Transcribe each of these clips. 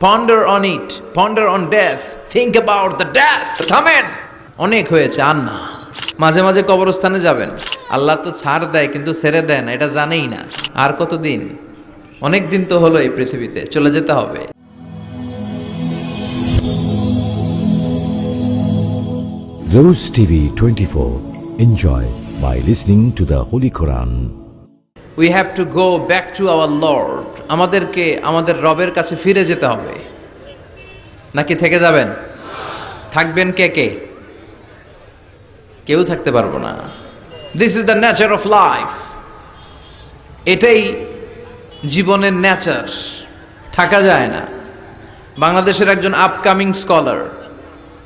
Ponder on it, ponder on death, think about the death. থামেন, অনেক হয়েছে, আর না। মাঝে মাঝে কবরস্থানে যাবেন, আল্লাহ তো ছাড় দেয় কিন্তু ছেড়ে দেয় না, এটা জানেই না। আর কতদিন? অনেক দিন তো হলো এই পৃথিবীতে, চলে যেতে হবে। Rose TV 24. Enjoy by listening to the Holy Quran. We have to go back to our Lord. আমাদেরকে আমাদের রবের কাছে ফিরে যেতে হবে। নাকি থেকে যাবেন? থাকবেন কে কে? কেউ থাকতে পারবো না। This is the nature of life. এটাই জীবনের নেচার, থাকা যায় না। বাংলাদেশের একজন আপকামিং স্কলার,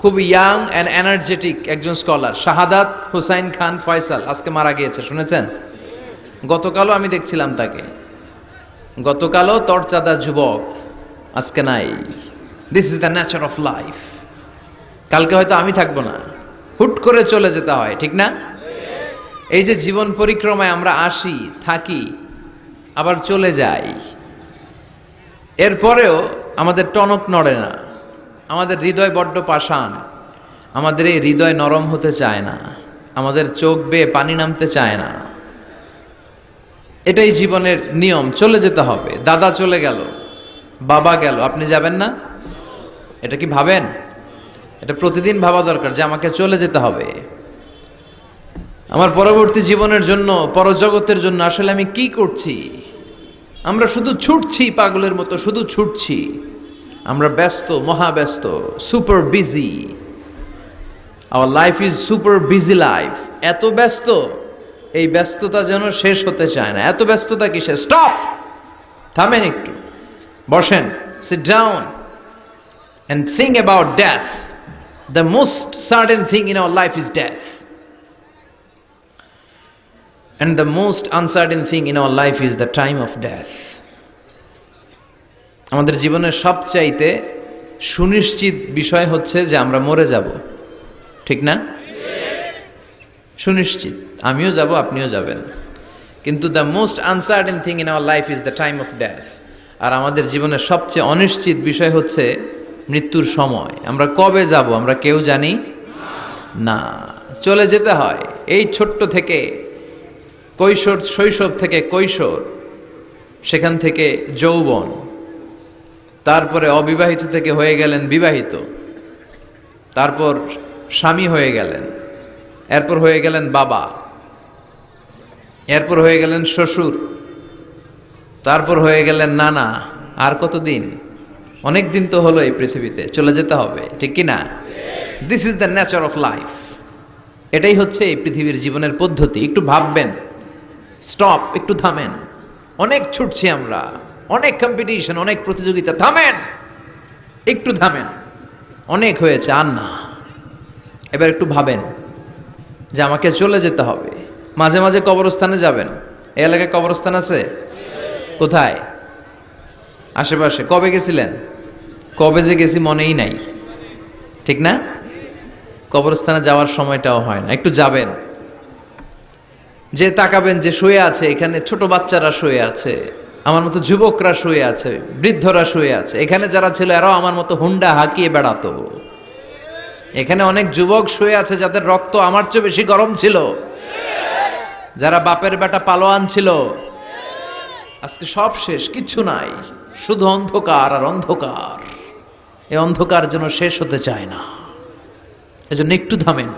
খুব ইয়াং অ্যান্ড এনার্জেটিক একজন স্কলার, শাহাদাত হুসাইন খান ফয়সাল, আজকে মারা গিয়েছে, শুনেছেন? গতকালও আমি দেখছিলাম তাকে, গতকালও তরচাদা যুবক, আজকে নাই। This is the nature of life. কালকে হয়তো আমি থাকবো না, হুট করে চলে যেতে হয়, ঠিক না? এই যে জীবন পরিক্রমায় আমরা আসি, থাকি, আবার চলে যাই, এরপরেও আমাদের টনক নড়ে না। আমাদের হৃদয় বড্ড পাষাণ, আমাদের এই হৃদয় নরম হতে চায় না, আমাদের চোখ বেয়ে পানি নামতে চায় না। এটাই জীবনের নিয়ম, চলে যেতে হবে। দাদা চলে গেল, বাবা গেল, আপনি যাবেন না? এটা কি ভাবেন? এটা প্রতিদিন ভাবা দরকার যে আমাকে চলে যেতে হবে। আমার পরবর্তী জীবনের জন্য, পরজগতের জন্য আসলে আমি কি করছি? আমরা শুধু ছুটছি, পাগলের মতো শুধু ছুটছি। আমরা ব্যস্ত, মহাব্যস্ত, super busy. Our life is super busy life. এত ব্যস্ত, এই ব্যস্ততা যেন শেষ হতে চায় না। এত ব্যস্ততা কিসে? স্টপ, থামেন একটু, বসেন, sit down and think about death. The most certain thing in our life is death, and the most uncertain thing in our life is the time of death. আমাদের জীবনের সবচাইতে সুনিশ্চিত বিষয় হচ্ছে যে আমরা মরে যাব, ঠিক না? সুনিশ্চিত, আমিও যাব, আপনিও যাবেন। কিন্তু the most uncertain thing in our life is the time of death. আর আমাদের জীবনের সবচেয়ে অনিশ্চিত বিষয় হচ্ছে মৃত্যুর সময়। আমরা কবে যাব আমরা কেউ জানি না। চলে যেতে হয়। এই ছোট্ট থেকে কৈশোর, শৈশব থেকে কৈশোর, সেখান থেকে যৌবন, তারপরে অবিবাহিত থেকে হয়ে গেলেন বিবাহিত, তারপর স্বামী হয়ে গেলেন, এরপর হয়ে গেলেন বাবা, এরপর হয়ে গেলেন শ্বশুর, তারপর হয়ে গেলেন নানা। আর কতদিন? অনেক দিন তো হলো এই পৃথিবীতে, চলে যেতে হবে, ঠিক কি না? This is the nature of life. এটাই হচ্ছে এই পৃথিবীর জীবনের পদ্ধতি। একটু ভাববেন, স্টপ, একটু থামেন। অনেক ছুটছি আমরা, অনেক কম্পিটিশন, অনেক প্রতিযোগিতা, থামেন, একটু থামেন। অনেক হয়েছে, আর না। এবার একটু ভাবেন যে আমাকে চলে যেতে হবে। মাঝে মাঝে কবরস্থানে যাবেন। এই এলাকায় কবরস্থান আছে? কোথায়? আশেপাশে। কবে গেছিলেন? কবে যে গেছি মনেই নাই, ঠিক না? কবরস্থানে যাওয়ার সময়টাও হয় না। একটু যাবেন, যে তাকাবেন যে শুয়ে আছে এখানে, ছোট বাচ্চারা শুয়ে আছে, আমার মতো যুবকরা শুয়ে আছে, বৃদ্ধরা শুয়ে আছে। এখানে যারা ছিল এরাও আমার মতো হুন্ডা হাঁকিয়ে বেড়াতো। এখানে অনেক যুবক শুয়ে আছে যাদের রক্ত আমার চেয়ে বেশি গরম ছিল, যারা বাপের বেটা পালোয়ান ছিল। আজকে সব শেষ, কিচ্ছু নাই, শুধু অন্ধকার আর অন্ধকার। এই অন্ধকার যেন শেষ হতে চায় না। এজন্য একটু থামেন,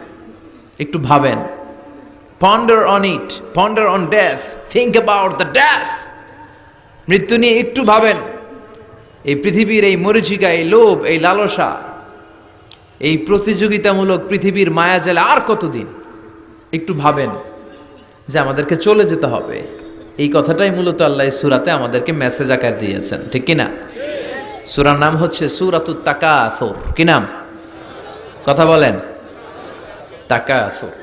একটু ভাবেন। Ponder on it, ponder on death, think about the death. মৃত্যু নিয়ে একটু ভাবেন। এই পৃথিবীর এই মরীচিকা, এই লোভ, এই লালসা, এই প্রতিযোগিতামূলক পৃথিবীর মায়াজালে আর কতদিন? একটু ভাবেন যে আমাদেরকে চলে যেতে হবে। এই কথাটাই মূলত আল্লাহ সূরাতে আমাদেরকে মেসেজ আকার দিয়েছেন, ঠিক কিনা? সূরার নাম হচ্ছে সূরাতুত তাকাসুর। কি নাম? কথা বলেন। তাকাসুর।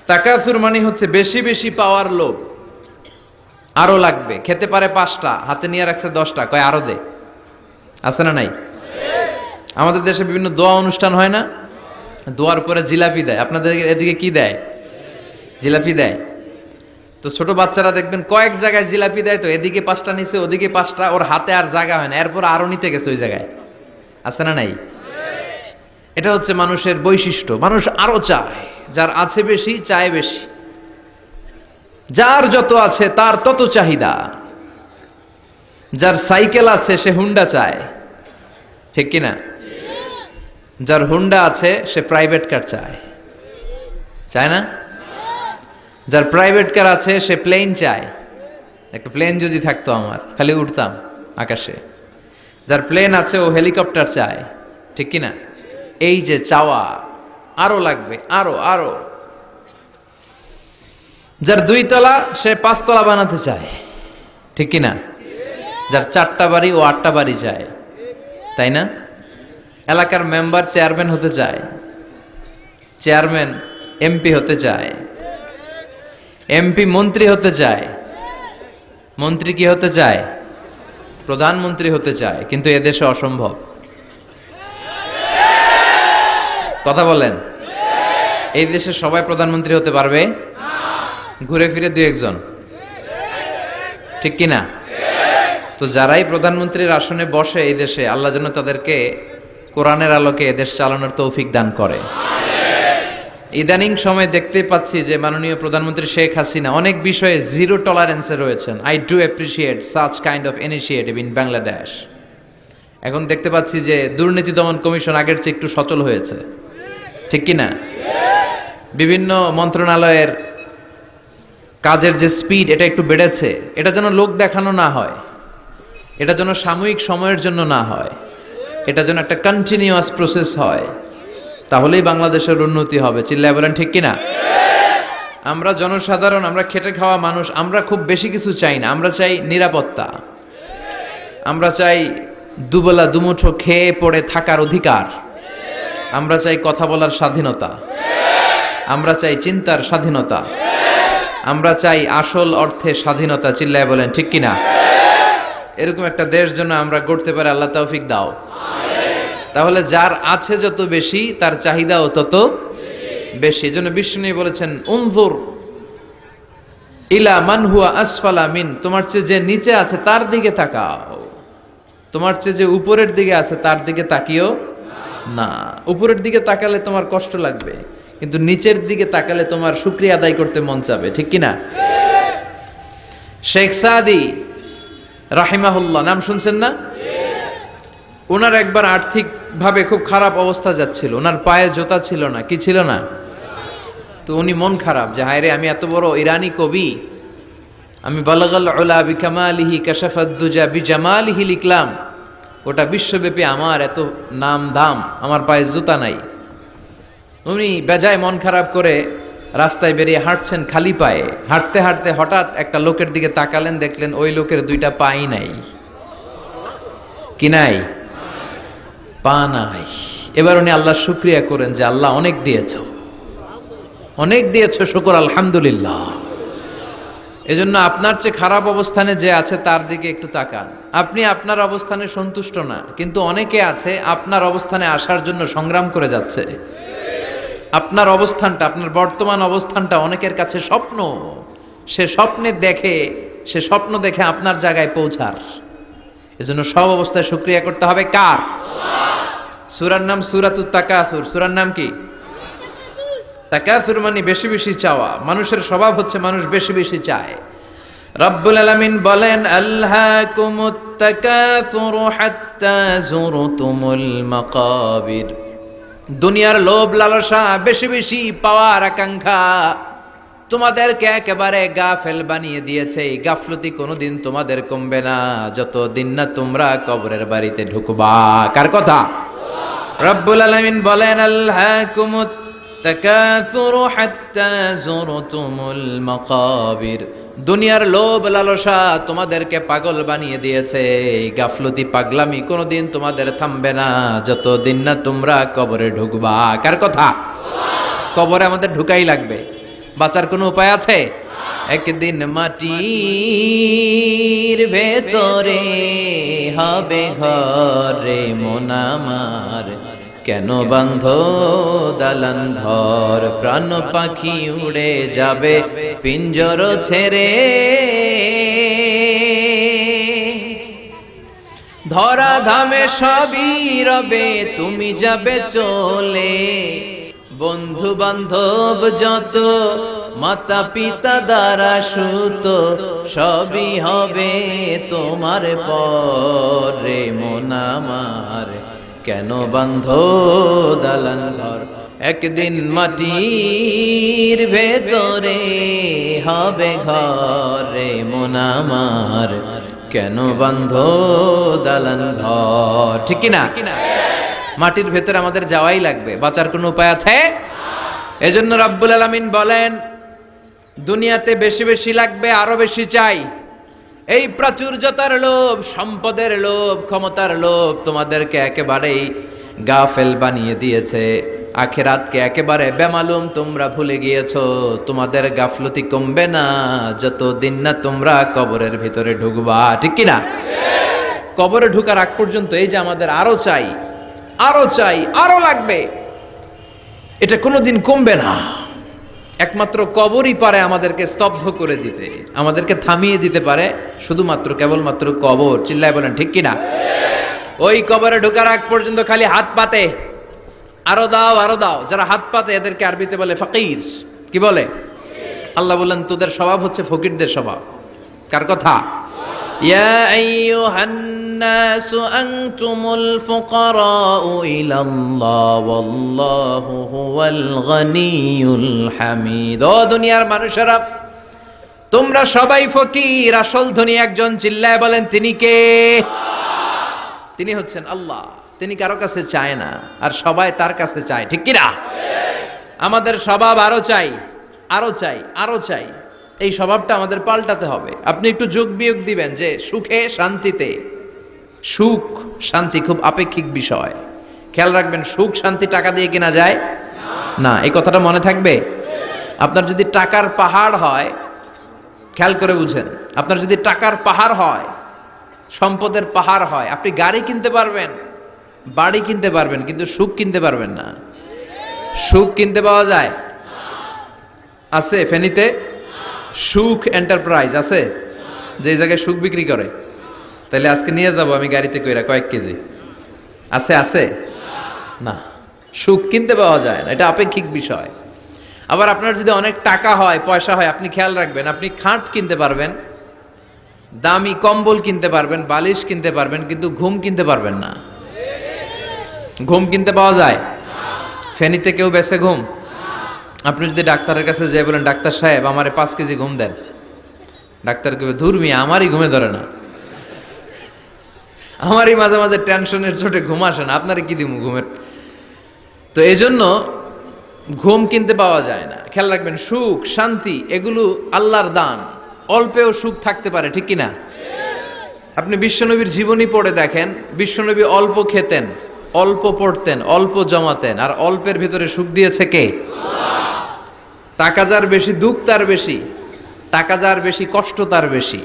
তাকাসুর মানে হচ্ছে বেশি বেশি পাওয়ার লোভ। আরো লাগবে, খেতে পারে 5টা, হাতে নিয়ে রাখছে 10টা, কয় আরো দে। আছে না নাই? আমাদের দেশে বিভিন্ন দোয়া অনুষ্ঠান হয় না? দোয়ার পরে জিলাপি দেয়। আপনাদের এদিকে কি দেয়? জিলাপি দেয়। তো ছোট বাচ্চারা দেখবেন কয়েক জায়গায় জিলাপি দেয়, তো এদিকে 5টা নিচে, ওদিকে 5টা, ওর হাতে আর জায়গা হয় না, এরপর আরো নিতে গেছে ওই জায়গায়। আছে না নাই? এটা হচ্ছে মানুষের বৈশিষ্ট্য। মানুষ আরো চায়, যার আছে বেশি চায় বেশি, যার যত আছে তার তত চাহিদা। যার সাইকেল আছে সে হুন্ডা চায়, ঠিক কিনা? যার হুন্ডা আছে সে প্রাইভেট কার চায়, চায় না? যার প্রাইভেট কার আছে সে প্লেন চায়, একটা প্লেন যদি থাকতো আমার, খালি উঠতাম আকাশে। যার প্লেন আছে ও হেলিকপ্টার চায়, ঠিক কিনা? এই যে চাওয়া, আরো লাগবে, আরো আরো। যার 2 তলা সে 5 তলা বানাতে চায়, ঠিক কিনা? যার 4টা বাড়ি ও 8টা বাড়ি চায়, তাই না? এলাকার মেম্বার চেয়ারম্যান হতে চায়, চেয়ারম্যান এমপি হতে চায়, এমপি মন্ত্রী হতে চায়, মন্ত্রী কি হতে চায়? প্রধানমন্ত্রী হতে চায়। কিন্তু এদেশে অসম্ভব। কথা বলেন, এই দেশে সবাই প্রধানমন্ত্রী হতে পারবে? ঘুরে ফিরে 2-1 জন, ঠিক কিনা? তো যারাই প্রধানমন্ত্রীর আসনে বসে এই দেশে, আল্লাহ যেন তাদেরকে কোরআনের আলোকে এদেশ চালানোর তৌফিক দান করে। ইদানিং সময় দেখতে পাচ্ছি যে মাননীয় প্রধানমন্ত্রী শেখ হাসিনা অনেক বিষয়ে জিরো টলারেন্সে রয়েছেন। I do appreciate such kind of initiative in Bangladesh. এখন দেখতে পাচ্ছি যে দুর্নীতি দমন কমিশন আগের চেয়ে একটু সচল হয়েছে, ঠিক কিনা? বিভিন্ন মন্ত্রণালয়ের কাজের যে স্পিড, এটা একটু বেড়েছে। এটা যেন লোক দেখানো না হয়, এটা যেন সাময়িক সময়ের জন্য না হয়, এটা যেন একটা কন্টিনিউয়াস প্রসেস হয়, তাহলেই বাংলাদেশের উন্নতি হবে। চিল্লায় বলেন ঠিক কিনা? আমরা জনসাধারণ, আমরা খেটে খাওয়া মানুষ, আমরা খুব বেশি কিছু চাই না। আমরা চাই নিরাপত্তা, আমরা চাই দুবেলা দুমুঠো খেয়ে পড়ে থাকার অধিকার, আমরা চাই কথা বলার স্বাধীনতা, আমরা চাই চিন্তার স্বাধীনতা, আমরা চাই আসল অর্থে স্বাধীনতা। চিল্লায় বলেন ঠিক কিনা? এরকম একটা দেশ যেন আমরা গড়তে পারি, আল্লাহ তৌফিক দাও। তাহলে যার আছে যত বেশি তার চাহিদাও তত বেশি। এজন্য বিষ্ণু বলেছেন, উনজুর ইলা মান হুয়া আসফালা মিন, তোমার চেয়ে যে নিচে আছে তার দিকে তাকাও, তোমার চেয়ে যে উপরের দিকে আছে তার দিকে তাকিও না। উপরের দিকে তাকালে তোমার কষ্ট লাগবে, কিন্তু নিচের দিকে তাকালে তোমার শুকরিয়া আদায় করতে মন চাবে, ঠিক কিনা? শেখ সাদি রাহিমাহুল্লাহ নাম শুনছেন না? ওনার একবার আর্থিক ভাবে খুব খারাপ অবস্থা যাচ্ছিল, ওনার পায়ে জোতা ছিল না, কি ছিল না? তো উনি মন খারাপ যে হায় রে, আমি এত বড় ইরানি কবি, আমি বালাগাল উলা বিকামালিহি কাশাফাদ দুজা বিজামালিহি লিখলাম, ওটা বিশ্বব্যাপী আমার এত নাম দাম, আমার পায়ে জুতা নাই। উনি বেজায় মন খারাপ করে রাস্তায় বেরিয়ে হাঁটছেন খালি পায়ে। হাঁটতে হাঁটতে হঠাৎ একটা লোকের দিকে তাকালেন, দেখলেন ওই লোকের 2টা পাই নাই। কি নাই? পা নাই। এবার উনি আল্লাহর শুকরিয়া করেন যে আল্লাহ অনেক দিয়েছো, অনেক দিয়েছো, শুকর আলহামদুলিল্লাহ। এজন্য আপনার চেয়ে খারাপ অবস্থানে যে আছে তার দিকে একটু তাকান। আপনি আপনার অবস্থানে সন্তুষ্ট না, কিন্তু অনেকে আছে আপনার অবস্থানে আসার জন্য সংগ্রাম করে যাচ্ছে। আপনার অবস্থানটা, আপনার বর্তমান অবস্থানটা অনেকের কাছে স্বপ্ন। সে স্বপ্ন দেখে আপনার জায়গায় পৌঁছার। এজন্য সব অবস্থায় শুকরিয়া করতে হবে। কার? সূরার নাম সূরাতুত তাকাসুর। সূরার নাম কি? তাকাসুর মানে বেশি বেশি চাওয়া। মানুষের স্বভাব হচ্ছে মানুষ বেশি বেশি চায়। রব্বুল আলামিন বলেন, আলহাকুমুত তাকাসুর হাত্তা যুরতুমুল মাকাবির। দুনিয়ার লোভ লালসা, বেশি বেশি পাওয়ার আকাঙ্ক্ষা তোমাদেরকে একেবারে গাফেল বানিয়ে দিয়েছে। এই গাফলতি কোনোদিন তোমাদের কমবে না যতদিন না তোমরা কবরের বাড়িতে ঢুকবা। কার কথা? রব্বুল আলামিন বলেন, আলহাকুমুত তাকাসুর হাত্তা যুরতুমুল মাকাবির। দুনিয়ার লোভ লালসা তোমাদেরকে পাগল বানিয়ে দিয়েছে। এই গাফলতি পাগলামি কোনোদিন তোমাদের থামবে না যতদিন না তোমরা কবরে ঢুকবা। কার কথা? কবরে আমাদের ঢুকাই লাগবে, বাঁচার কোনো উপায় আছে? একদিন মাটির ভেতরে হবে ঘরে মন আমার, কেন বান্ধ দালান ঘর, প্রাণ পাখি উড়ে যাবে পিঞ্জর ছেড়ে। ধরা ধামে সবই রবে, তুমি যাবে চলে। বন্ধু বান্ধব যত, মাতা পিতা দ্বারা সুত, সবই হবে তোমার পরে। মন আমার কেন বান্ধ দালান ঘর, একদিন মাটির ভেতরে হবে ঘরে। মন আমার কেন বান্ধ দালান ঘর, ঠিক কিনা? মাটির ভেতরে আমাদের যাওয়াই লাগবে, বাঁচার কোনো উপায় আছে? এজন্য রাব্বুল আলামিন বলেন, দুনিয়াতে বেশি বেশি লাগবে, আরো বেশি চাই। এই প্রাচুর্যতার লোভ, সম্পদের লোভ, ক্ষমতার লোভ তোমাদেরকে একেবারেই গাফেল বানিয়ে দিয়েছে। আখিরাতকে একেবারে বেমালুম তোমরা ভুলে গিয়েছো। তোমাদের গাফলতি কমবে না যতদিন না তোমরা কবরের ভিতরে ঢুকবা, ঠিক কিনা? কবরে ঢুকার আগ পর্যন্ত এই যে আমাদের আরো চাই, আরো চাই, আরো লাগবে, এটা কোনোদিন কমবে না। একমাত্র কবরই পারে আমাদেরকে স্তব্ধ করে দিতে, আমাদেরকে থামিয়ে দিতে পারে শুধুমাত্র কেবলমাত্র কবর। চিল্লায় বলেন ঠিক কিনা? ওই কবরে ঢোকার আগ পর্যন্ত খালি হাত পাতে, আরো দাও আরো দাও। যারা হাত পাতে এদেরকে আরবিতে বলে ফকির। কি বলে? আল্লাহ বলেন তোদের স্বভাব হচ্ছে ফকিরদের স্বভাব। কার কথা? ইয়া আইয়ুহান নাসু আনতুমুল ফুকারাউ ইলাল্লাহ ওয়াল্লাহু হুয়াল গনিয়ুল হামিদ। ও দুনিয়ার মানুষেরা, তোমরা সবাই ফকির, আসল ধনী একজন। চিল্লায় বলেন তিনি কে? তিনি হচ্ছেন আল্লাহ। তিনি কারো কাছে চায় না, আর সবাই তার কাছে চায়, ঠিক কিনা? আমাদের স্বভাব আরো চাই, আরো চাই, আরো চাই। এই স্বভাবটা আমাদের পাল্টাতে হবে। আপনি একটু যোগ বিয়োগ দিবেন যে সুখে শান্তিতে, সুখ শান্তি খুব আপেক্ষিক বিষয়। খেয়াল রাখবেন, সুখ শান্তি টাকা দিয়ে কেনা যায় না, এই কথাটা মনে থাকবে। আপনার যদি টাকার পাহাড় হয়, খেয়াল করে বুঝেন, আপনার যদি টাকার পাহাড় হয়, সম্পদের পাহাড় হয়, আপনি গাড়ি কিনতে পারবেন, বাড়ি কিনতে পারবেন, কিন্তু সুখ কিনতে পারবেন না। সুখ কিনতে পাওয়া যায়? আছে ফেনীতে সুখ এন্টারপ্রাইজ আছে, যে জায়গায় সুখ বিক্রি করে। তাহলে আজকে নিয়ে যাব আমি গাড়িতে কইরা কয়েক কেজি। আছে? আছে না, সুখ কিনতে পাওয়া যায় না, এটা আপেক্ষিক বিষয়। আবার আপনার যদি অনেক টাকা হয়, পয়সা হয়, আপনি খেয়াল রাখবেন, আপনি খাট কিনতে পারবেন, দামি কম্বল কিনতে পারবেন, বালিশ কিনতে পারবেন, কিন্তু ঘুম কিনতে পারবেন না। ঘুম কিনতে পাওয়া যায়? ফেনীতে কেউ বেছে ঘুম? আপনি যদি ডাক্তারের কাছে যেয়ে বলেন, ডাক্তার সাহেব আমারে 5 কেজি ঘুম দেন, ডাক্তার কবে, ধুর মিয়া আমারই ঘুমে ধরে না, আমারই মাঝে মাঝে টেনশনের চোটে ঘুম আসে না, আপনারে কি দিব ঘুমের। তো এই জন্য ঘুম কিনতে পাওয়া যায় না। খেয়াল রাখবেন, সুখ শান্তি এগুলো আল্লাহর দান। অল্পেও সুখ থাকতে পারে, ঠিক কিনা? আপনি বিশ্বনবীর জীবনী পড়ে দেখেন, বিশ্বনবী অল্প খেতেন, অল্প পড়তেন, অল্প জমাতেন, আর অল্পের ভিতরে সুখ দিয়েছে কে? টাকা যার বেশি, দুঃখ তার বেশি। টাকা যার বেশি, কষ্ট তার বেশি।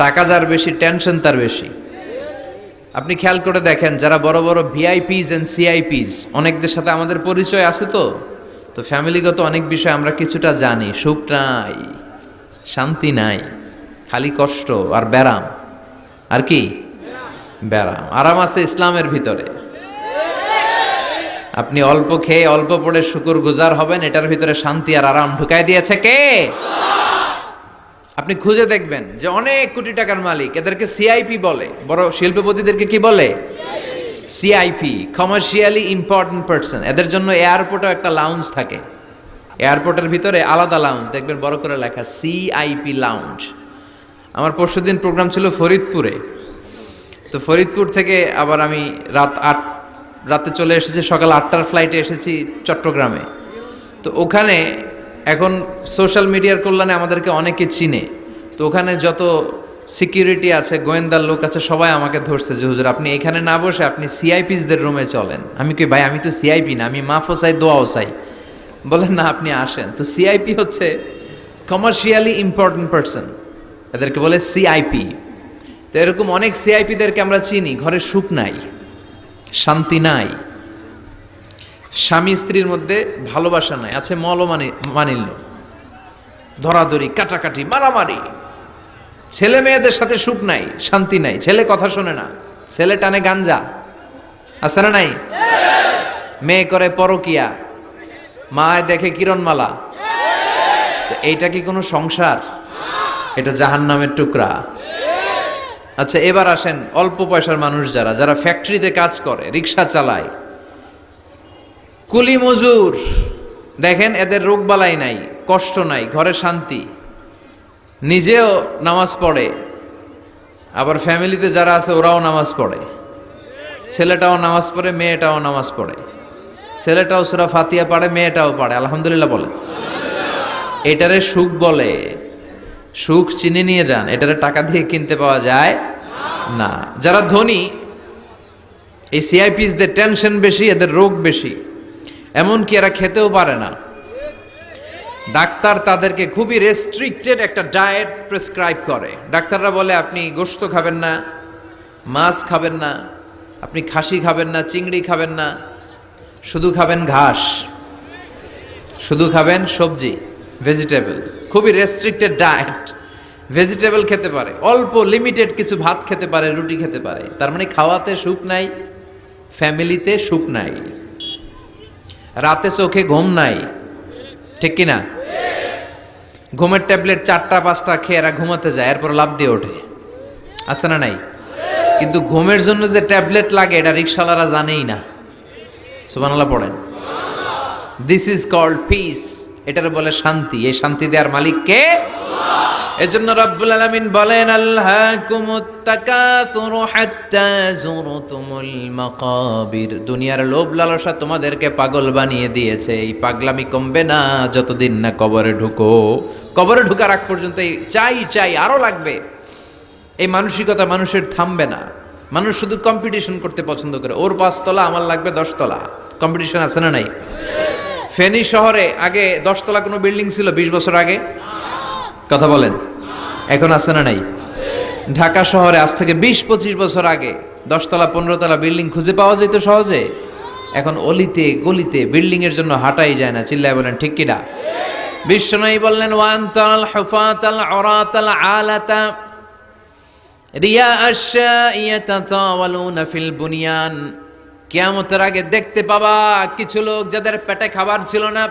টাকা যার বেশি, টেনশন তার বেশি। আপনি খেয়াল করে দেখেন, যারা বড় বড় ভিআইপিস এন্ড সিআইপিস, অনেকদের সাথে আমাদের পরিচয় আছে। তো ফ্যামিলিগত অনেক বিষয় আমরা কিছুটা জানি। সুখ নাই, শান্তি নাই, খালি কষ্ট আর ব্যারাম। আর কি? ব্যারাম। আরাম আছে ইসলামের ভিতরে। আপনি অল্প খেয়ে অল্প পড়ে শুকর গুজার হবেন, এটার ভিতরে শান্তি আর আরাম ঢুকাই দিয়েছে কে? আপনি খুঁজে দেখবেন যে অনেক কোটি টাকার মালিক, এদেরকে সিআইপি বলে। বড় শিল্পপতিদেরকে কি বলে? CIP, commercially important person. এদের জন্য এয়ারপোর্টে একটা লাউঞ্জ থাকে, এয়ারপোর্টের ভিতরে আলাদা লাউঞ্জ, দেখবেন বড় করে লেখা সিআইপি লাউঞ্জ। আমার পরশুদিন প্রোগ্রাম ছিল ফরিদপুরে। তো ফরিদপুর থেকে আবার আমি রাতে চলে এসেছি, সকাল 8টার ফ্লাইটে এসেছি চট্টগ্রামে। তো ওখানে এখন সোশ্যাল মিডিয়ার কল্যাণে আমাদেরকে অনেকে চিনে। তো ওখানে যত সিকিউরিটি আছে, গোয়েন্দার লোক আছে, সবাই আমাকে ধরছে যে হুজুর আপনি এখানে না বসে আপনি সিআইপিসদের রুমে চলেন। আমি কি ভাই, আমি তো সিআইপি না, আমি মাফও চাই দোয়াও চাই। বলেন না, আপনি আসেন। তো সিআইপি হচ্ছে কমার্শিয়ালি ইম্পর্টেন্ট পারসন, এদেরকে বলে সিআইপি। তো এরকম অনেক সিআইপিদেরকে আমরা চিনি। ঘরে সুখ নাই, শান্তি নাই, স্বামী স্ত্রীর মধ্যে ভালোবাসা নাই, আছে মলমানিল্য, ধরাধরি, কাটাকাটি, মারামারি। ছেলে মেয়েদের সাথে সুখ নাই, শান্তি নাই, ছেলে কথা শোনে না, ছেলে টানে গাঞ্জা, আছে না নাই? মেয়ে করে পরকিয়া, মায় দেখে কিরণমালা। তো এইটা কি কোনো সংসার? এটা জাহান্নামের টুকরা। আচ্ছা এবার আসেন অল্প পয়সার মানুষ যারা যারা ফ্যাক্টরিতে কাজ করে, রিক্সা চালায়, কুলি মজুর, দেখেন এদের রোগ বালাই নাই, কষ্ট নাই, ঘরে শান্তি, নিজেও নামাজ পড়ে, আবার ফ্যামিলিতে যারা আছে ওরাও নামাজ পড়ে, ছেলেটাও নামাজ পড়ে, মেয়েটাও নামাজ পড়ে, ছেলেটাও সূরা ফাতিহা পড়ে, মেয়েটাও পড়ে, আলহামদুলিল্লাহ বলে। এটারে সুখ বলে। সুখ চিনে নিয়ে যান, এটারে টাকা দিয়ে কিনতে পাওয়া যায় না। যারা ধনী, এই সিআইপিসদের টেনশন বেশি, এদের রোগ বেশি, এমনকি এরা খেতেও পারে না। ডাক্তার তাদেরকে খুবই রেস্ট্রিক্টেড একটা ডায়েট প্রেসক্রাইব করে। ডাক্তাররা বলে আপনি গোশত খাবেন না, মাছ খাবেন না, আপনি খাসি খাবেন না, চিংড়ি খাবেন না, শুধু খাবেন ঘাস, শুধু খাবেন সবজি, ভেজিটেবল। খুবই রেস্ট্রিক্টেড ডায়েট। ভেজিটেবল খেতে পারে, অল্প লিমিটেড কিছু ভাত খেতে পারে, রুটি খেতে পারে। তার মানে খাওয়াতে সুখ নাই, ফ্যামিলিতে সুখ নাই, রাতে চোখে ঘুম নাই, ঠিক কিনা? ঘুমের ট্যাবলেট 4টা-5টা খেয়ে এরা ঘুমাতে যায়, এরপর লাভ দিয়ে ওঠে, আছে না নাই? কিন্তু ঘুমের জন্য যে ট্যাবলেট লাগে এটা রিকশাওয়ালারা জানেই না। সুবহানাল্লাহ পড়েন। This is called peace. এটার বলে শান্তি। এই শান্তি দেওয়ার মালিক কে? এজন্য রব্বুল আলামিন বলেন আল্লাহকুমুত তাকাসুরু হাত্তা যুরতুমুল মাকাবির। দুনিয়ার লোভ লালসা তোমাদেরকে পাগল বানিয়ে দিয়েছে। এই পাগলামি কমবে না যতদিন না কবরে ঢুকো। কবরে ঢোকার আগ পর্যন্ত এই চাই চাই আরো লাগবে, এই মানসিকতা মানুষের থামবে না। মানুষ শুধু কম্পিটিশন করতে পছন্দ করে, ওর 5 তলা আমার লাগবে 10 তলা। কম্পিটিশন আছে না নাই? ফেনী শহরে আগে 10 তলা কোনো বিল্ডিং ছিল 20 বছর আগে? কথা বলেন, এখন আছে না নাই? ঢাকা শহরে আজ থেকে 20-25 বছর আগে 10 তলা 15 তলা বিল্ডিং খুঁজে পাওয়া যেত সহজে। এখন অলিতে গলিতে বিল্ডিং এর জন্য হাঁটাই যায় না। চিল্লায় বলেন ঠিক কিনা? বিশ্বনবী বললেন ওয়ান্তাল হুফাতাল উরাতাল আলাতা রিয়া আশ-শাইয়াতাতাওয়ালুনা ফিল বুনিয়ান। কিয়ামতের আগে দেখতে পাবা কিছু লোক যাদের পেটে খাবার ছিল না,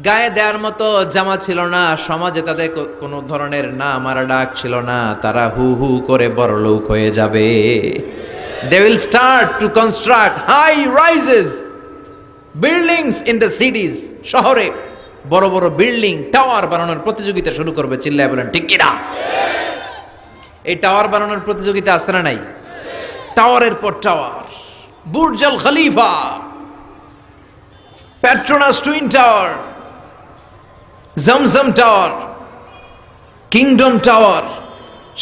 গায়ে দেওয়ার মতো জামা ছিল না, সমাজে তাদের কোনো ধরনের নাম আর ডাক ছিল না, তারা হু হু করে বড়লোক হয়ে যাবে। They will start to construct high rises buildings in the cities. শহরে বড় বড় বিল্ডিং, টাওয়ার বানানোর প্রতিযোগিতা শুরু করবে। চিল্লায় বলেন ঠিক কিনা? এই টাওয়ার বানানোর প্রতিযোগিতা আছে না নাই? টাওয়ারের পর tower, Burj Al Khalifa, Petronas twin tower, Zamzam tower, Kingdom tower,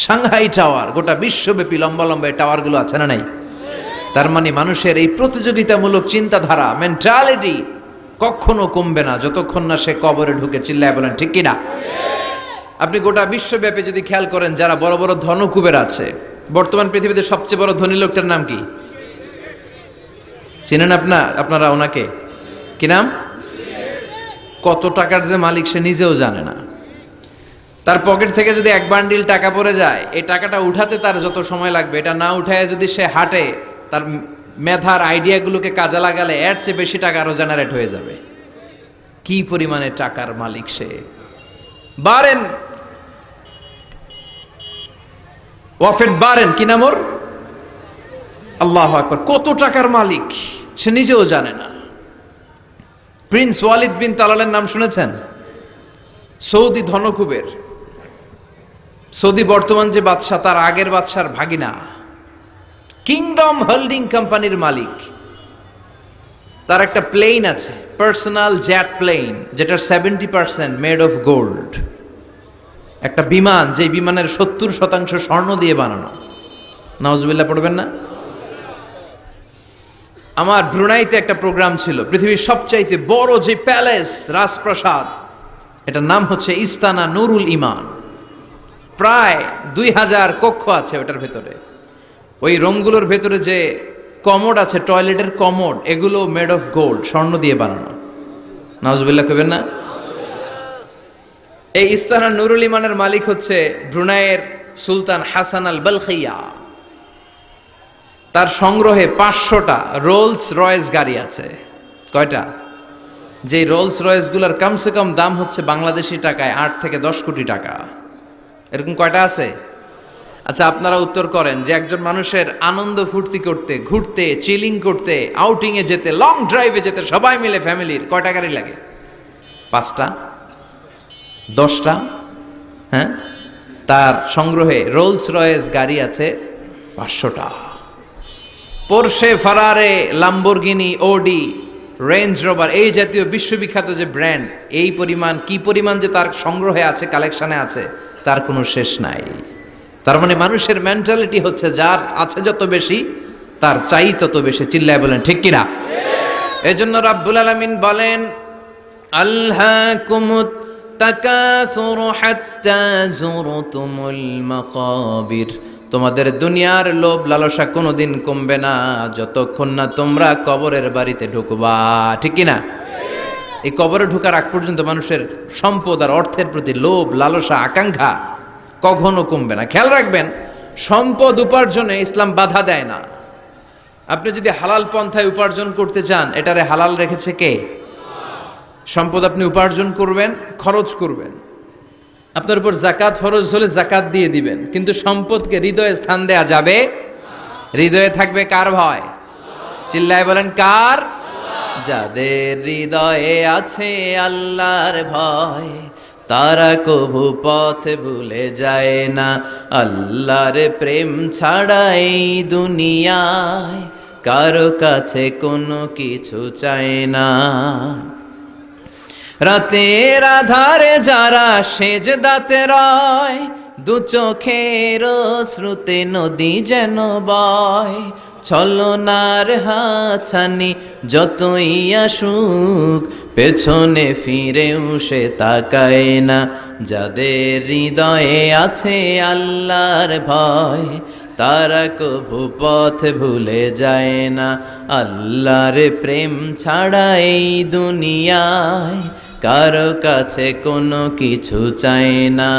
Shanghai tower, গোটা বিশ্বব্যাপী লম্বা লম্বা টাওয়ারগুলো আছে না নাই? তার মানে মানুষের এই প্রতিযোগিতামূলক চিন্তাধারা, মেন্টালিটি কখনো কমবে না যতক্ষণ না সে কবরে ঢুকে। চিল্লায় বলেন ঠিক কিনা? আপনি গোটা বিশ্বব্যাপী যদি খেয়াল করেন যারা বড় বড় ধনকুবের আছে, বর্তমান পৃথিবীতে সবচেয়ে বড় ধনী লোকটার নাম কি চিনেন আপনারা ওনাকে? কি নাম? কত টাকার যে মালিক সে নিজেও জানে না। তার পকেট থেকে যদি 1 বান্ডিল টাকা পড়ে যায়, এই টাকাটা উঠাতে তার যত সময় লাগবে, এটা না উঠায় যদি সে হাঁটে, তার মেধার আইডিয়াগুলোকে কাজে লাগালে এর চেয়ে বেশি টাকা আরো জেনারেট হয়ে যাবে। কি পরিমাণে টাকার মালিক সে! বারেন ওয়াফেদ বারেন, কি নাম ওর? আল্লাহু আকবার। কত টাকার মালিক সে নিজেও জানে না। প্রিন্স ওয়ালিদ বিন তালালের নাম শুনেছেন? সৌদি ধনকুবের, সৌদি বর্তমান যে বাদশা তার আগের বাদশার ভাগিনা, কিংডম হোল্ডিং কোম্পানির মালিক। তার একটা প্লেন আছে, পার্সোনাল জেট প্লেন, যেটার 70% মেড অফ গোল্ড। একটা বিমান, যে বিমানের 70% স্বর্ণ দিয়ে বানানো। নাউজুবিল্লাহ পড়বেন না? আমার ব্রুনাইতে একটা প্রোগ্রাম ছিল, পৃথিবীর সবচাইতে বড় যে প্যালেস, রাজপ্রাসাদ, এটার নাম হচ্ছে ইস্তানা নুরুল ইমান। প্রায় 2000 কক্ষ আছে ওটার ভেতরে। ওই রুমগুলোর ভেতরে যে কমোড আছে, টয়লেটের কমোড, এগুলো মেড অফ গোল্ড, স্বর্ণ দিয়ে বানানো। নাউজুবিল্লাহ কইবেন না? এই ইস্তানা নুরুল ইমানের মালিক হচ্ছে ব্রুনাইয়ের সুলতান হাসান আল বালখিয়া। তার সংগ্রহে 500টা রোলস রয়েস গাড়ি আছে। কয়টা? যে রোলস রয়েস গুলার কমসে কম দাম হচ্ছে বাংলাদেশি টাকায় 8 থেকে 10 কোটি টাকা। এরকম কয়টা আছে? আচ্ছা, আপনারা উত্তর করেন যে একজন মানুষের আনন্দ ফুর্তি করতে, ঘুরতে, চিলিং করতে, আউটিং এ যেতে, লং ড্রাইভে যেতে সবাই মিলে ফ্যামিলির কয়টা গাড়ি লাগে? 5টা? 10টা? হ্যাঁ, তার সংগ্রহে রোলস রয়েস গাড়ি আছে 500টা। পোরশে, ফারারে, লাম্বরগিনি, ওডি, রেঞ্জ রোভার, এই জাতীয় বিশ্ববিখ্যাত যে ব্র্যান্ড, এই পরিমাণ কি পরিমাণ যে তার সংগ্রহে আছে, কালেকশনে আছে, তার কোনো শেষ নাই। তার মানে মানুষের মেন্টালিটি হচ্ছে যার আছে যত বেশি তার চাই তত বেশি। চিল্লায় বলেন ঠিক কিনা? এজন্য রাব্বুল আলামিন বলেন, আল্হাকুমুত তাকাসুরু হাত্তা যুরতুমুল মাকাবির। তোমাদের দুনিয়ার লোভ লালসা কোনোদিন কমবে না যতক্ষণ না তোমরা কবরের বাড়িতে ঢুকবা। ঠিক কিনা? এই কবরে ঢোকার আগ পর্যন্ত মানুষের সম্পদ আর অর্থের প্রতি লোভ লালসা আকাঙ্ক্ষা কখনো কমবে না। খেয়াল রাখবেন, সম্পদ উপার্জনে ইসলাম বাধা দেয় না। আপনি যদি হালাল পন্থায় উপার্জন করতে চান, এটারে হালাল রেখেছে কে? সম্পদ আপনি উপার্জন করবেন, খরচ করবেন, আপনার উপর জাকাত ফরজ হলে জাকাত দিয়ে দিবেন, কিন্তু সম্পদকে হৃদয়ে স্থান দেয়া যাবে। হৃদয়ে থাকবে কার ভয়? চিল্লায় বলেন কার? যাদের হৃদয়ে আছে আল্লাহর ভয়, তারা কভু পথ ভুলে যায় না। আল্লাহর প্রেম ছাড়া এই দুনিয়ায় কারো কাছে কোনো কিছু চায় না। রাতের আধারে যারা সেজদাতে রয়, দু চোখের শ্রুতে নদী যেন বয়। ছলনার হাছানি যতই আসুক, পেছনে ফিরেও সে তাকায় না। যাদের হৃদয়ে আছে আল্লাহর ভয়, তারা কভু পথ ভুলে যায় না। আল্লাহর প্রেম ছাড়া এই দুনিয়ায় কারো কাছে কোনো কিছু চাই না,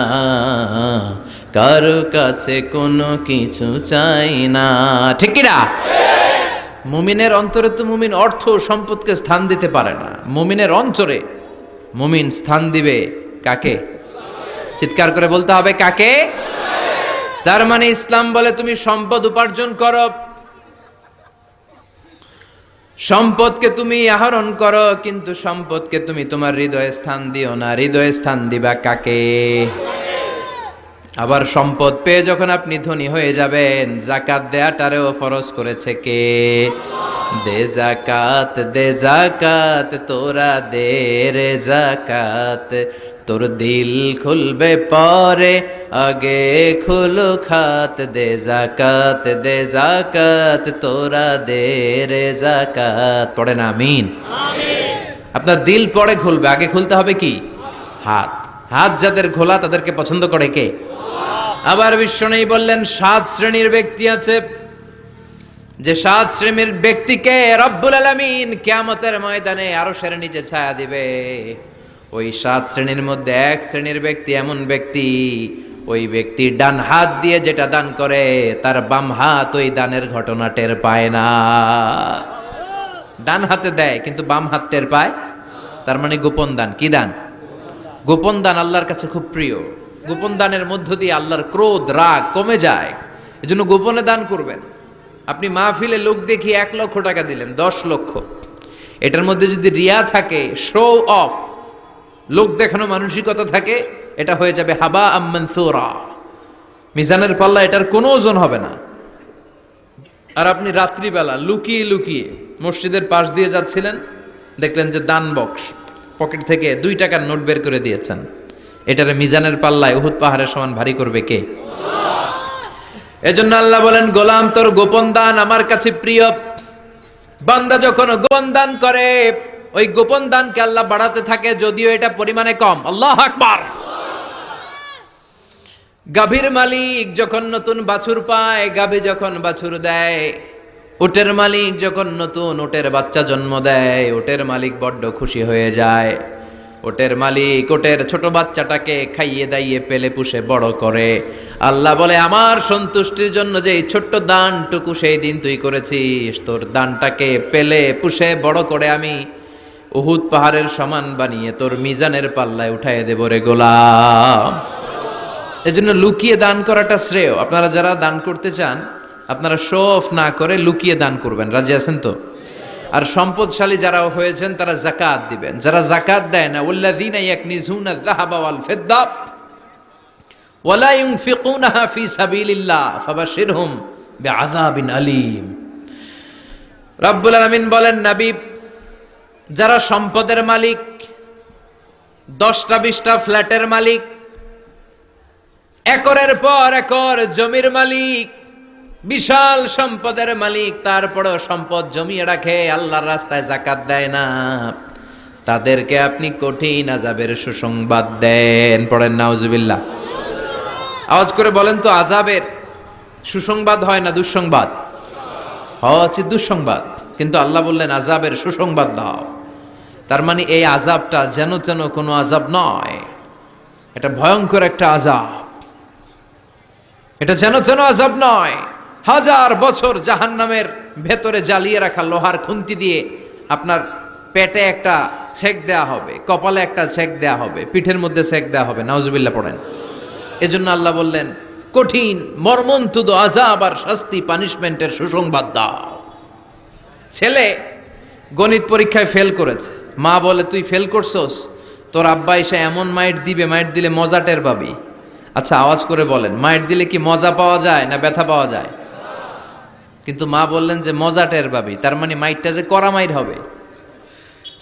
কারো কাছে কোনো কিছু চাই না। ঠিক কি না? মুমিনের অন্তরে তো মুমিন অর্থ সম্পদকে স্থান দিতে পারে না। মুমিনের অন্তরে মুমিন স্থান দিবে কাকে? চিৎকার করে বলতে হবে কাকে? তার মানে ইসলাম বলে তুমি সম্পদ উপার্জন করো, সম্পদকে তুমি আহরণ করো, কিন্তু সম্পদকে তুমি তোমার হৃদয়ে স্থান দিও না। হৃদয়ে স্থান দিবা কাকে? আবার সম্পদ পেয়ে যখন আপনি ধনী হয়ে যাবেন, জাকাত দেয়াটারেও ফরজ করেছে কে? দে জাকাত, দে জাকাত, তোরা দে রে জাকাত। তোর দিল খুলবে পরে, আগে খুলো খাত। দে জাকাত, দে জাকাত, তোরা দে রে জাকাত। পড়েন আমিন। আপনার দিল পরে খুলবে, আগে খুলতে হবে কি? হাত। হাত যাদের খোলা তাদেরকে পছন্দ করে কে? আবার বিশ্বনবী বললেন 7 শ্রেণীর ব্যক্তি আছে, যে 7 শ্রেণীর ব্যক্তিকে রব্বুল আলামিন কিয়ামতের ময়দানে আরশের নিচে ছায়া দিবে। ওই 7 শ্রেণীর মধ্যে 1 শ্রেণীর ব্যক্তি এমন ব্যক্তি, ওই ব্যক্তি ডান হাত দিয়ে যেটা দান করে, তার বাম হাত ওই দানের ঘটনা টের পায় না। ডান হাতে দেয় কিন্তু বাম হাত টের পায়। তার মানে গোপন দান। কি দান? গোপন দান আল্লাহর কাছে খুব প্রিয়। গোপন দানের মধ্য দিয়ে আল্লাহর ক্রোধ রাগ কমে যায়। এজন্য গোপনে দান করবেন। আপনি মাহফিলে লোক দেখিয়ে 1 লক্ষ টাকা দিলেন, 10 লক্ষ, এটার মধ্যে যদি রিয়া থাকে, শো অফ, লোক দেখানো মানসিকতা থাকে, এটা হয়ে যাবে হাবা আম্মানসুরা। মিজানের পাল্লা এটার কোনো ওজন হবে না। আর আপনি রাত্রিবেলা লুকিয়ে লুকিয়ে মসজিদের পাশ দিয়ে যাচ্ছিলেন, দেখলেন যে দান বক্স, পকেট থেকে 2 টাকার নোট বের করে দিয়েছেন, এটারে মিজানের পাল্লায় উহুদ পাহাড়ের সমান ভারী করবে কে? এজন্য আল্লাহ বলেন, গোলাম তোর গোপন দান আমার কাছে প্রিয়। বান্দা যখন গোপন দান করে, ওই গোপন দানকে আল্লাহ বাড়াতে থাকে, যদিও এটা পরিমাণে কম। আল্লাহু আকবার। গাভীর মালিক যখন নতুন বাছুর পায়, গাভী যখন বাছুর দেয়, উটের মালিক যখন নতুন উটের বাচ্চা জন্ম দেয়, উটের মালিক বড্ড খুশি হয়ে যায়। ওটের মালিক ওটের ছোট বাচ্চাটাকে খাইয়ে দাইয়ে পেলে পুষে বড় করে। আল্লাহ বলে আমার সন্তুষ্টির জন্য যে এই ছোট্ট দানটুকু সেই দিন তুই করেছিস, তোর দানটাকে পেলে পুষে বড় করে আমি উহুদ পাহাড়ের সমান বানিয়ে তোর মিজানের পাল্লায় উঠাইয়ে দেব রে গোলাম। এজন্য লুকিয়ে দান করাটা শ্রেয়। আপনারা যারা দান করতে চান আপনারা শো অফ না করে লুকিয়ে দান করবেন, রাজি আছেন তো? আর সম্পদশালী যারা হয়েছেন তারা যাকাত দিবেন। যারা যাকাত দেয় না, ওয়াল্লাযীনা ইয়াকনিজুনা আয-যাহাবা ওয়াল ফিদ্দা ওয়ালা ইউনফিকুনাহা ফি সাবিলিল্লাহ ফাবাশশিরহুম বিআযাবিন আলীম। রব্বুল আলামিন বলেন, নবী যারা সম্পদের মালিক, 10টা 20টা ফ্ল্যাটের মালিক, একরের পর একর জমির মালিক, বিশাল সম্পদের মালিক, তারপরেও সম্পদ জমিয়ে রাখে, আল্লাহর রাস্তায় যাকাত দেয় না, তাদেরকে আপনি কঠিন আযাবের সুসংবাদ দেন। পড়েন নাউজুবিল্লাহ। আওয়াজ করে বলেন তো, আযাবের সুসংবাদ হয় না দুঃসংবাদ? হচ্ছে দুঃসংবাদ, কিন্তু আল্লাহ বললেন আযাবের সুসংবাদ দাও। তার মানে এই আযাবটা যেন তেন কোনো আযাব নয়, এটা ভয়ঙ্কর একটা আযাব। এটা যেন তেন আযাব নয়। 1000 বছর জাহান্নামের ভেতরে জ্বালিয়ে রাখা লোহার খুন্তি দিয়ে আপনার পেটে একটা ছেক দেয়া হবে, কপালে একটা ছেক দেয়া হবে, পিঠের মধ্যে ছেক দেয়া হবে। নাউজুবিল্লাহ পড়েন। এজন্য আল্লাহ বললেন কঠিন মর্মন্তুদ আযাব আর শাস্তি, পানিশমেন্টের সুসংবাদ দাও। ছেলে গণিত পরীক্ষায় ফেল করেছে, মা বলে তুই ফেল করছস, তোর আব্বা এসে এমন মাইট দিবে, মাইট দিলে মজা টের পাবি। আচ্ছা আওয়াজ করে বলেন, মাইট দিলে কি মজা পাওয়া যায় না ব্যথা পাওয়া যায়? কিন্তু মা বললেন যে মজা টের পাবি, তার মানে মাইটটা যে কড়া মাইট হবে,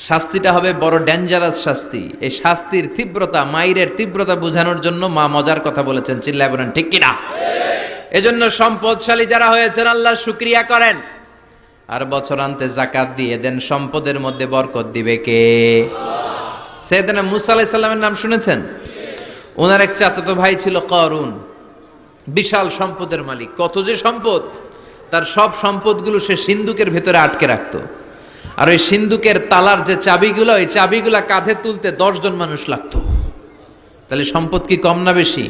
শাস্তিটা হবে বড় ডেঞ্জারাস শাস্তি। এই শাস্তির তীব্রতা, মাইরের তীব্রতা বোঝানোর জন্য মা মজার কথা বলেছেন। চিল্লায় বলেন ঠিক কিনা? এজন্য সম্পদশালী যারা হয়েছেন আল্লাহর শুকরিয়া করেন, আর বছরান্তে যাকাত দিয়ে দেন। সম্পদের মধ্যে বরকত দিবে কে? সাইয়েদনা মুসা আলাইহিস সালামের নাম শুনেছেন? ওনার এক চাচাতো ভাই ছিল কারুন, বিশাল সম্পদের মালিক। কত যে সম্পদ! তার সব সম্পদগুলো সে সিন্ধুকের ভেতরে আটকে রাখতো। আর ওই সিন্ধুকের তালার যে চাবিগুলো, ওই চাবিগুলা কাঁধে তুলতে 10 জন মানুষ লাগতো। তাহলে সম্পদ কি কম না বেশি?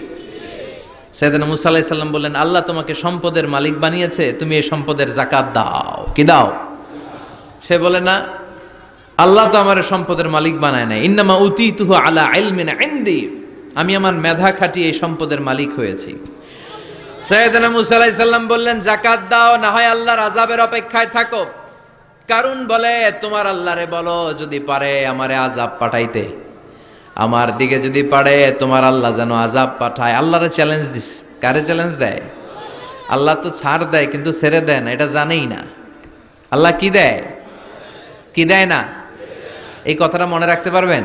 সাইয়েদনা মুসা আলাইহিস সালাম বললেন, আল্লাহ তোমাকে সম্পদের মালিক বানিয়েছে, তুমি এই সম্পদের যাকাত দাও। কি দাও? সে বলে না, আল্লাহ তো আমার সম্পদের মালিক বানায় নাই, ইন্নামা উতীতুহু আলা ইলমিন ইনদি, আমি আমার মেধা খাটিয়ে এই সম্পদের মালিক হয়েছি। সাইয়েদনা মুসা আলাইহিস সালাম বললেন, যাকাত দাও, না হয় আল্লাহর আযাবের অপেক্ষায় থাকো। কারণ বলে, তোমার আল্লাহরে বলো যদি পারে আমারে আযাব পাঠাইতে, আমার দিকে যদি পারে তোমার আল্লাহ যেন আযাব পাঠায়। আল্লাহরে চ্যালেঞ্জ দিস। কারে চ্যালেঞ্জ দেয়? আল্লাহ তো ছাড় দেয় কিন্তু ছেড়ে দেয় না, এটা জানেই না। আল্লাহ কি দেয়? কি দেয় না? এই কথাটা মনে রাখতে পারবেন?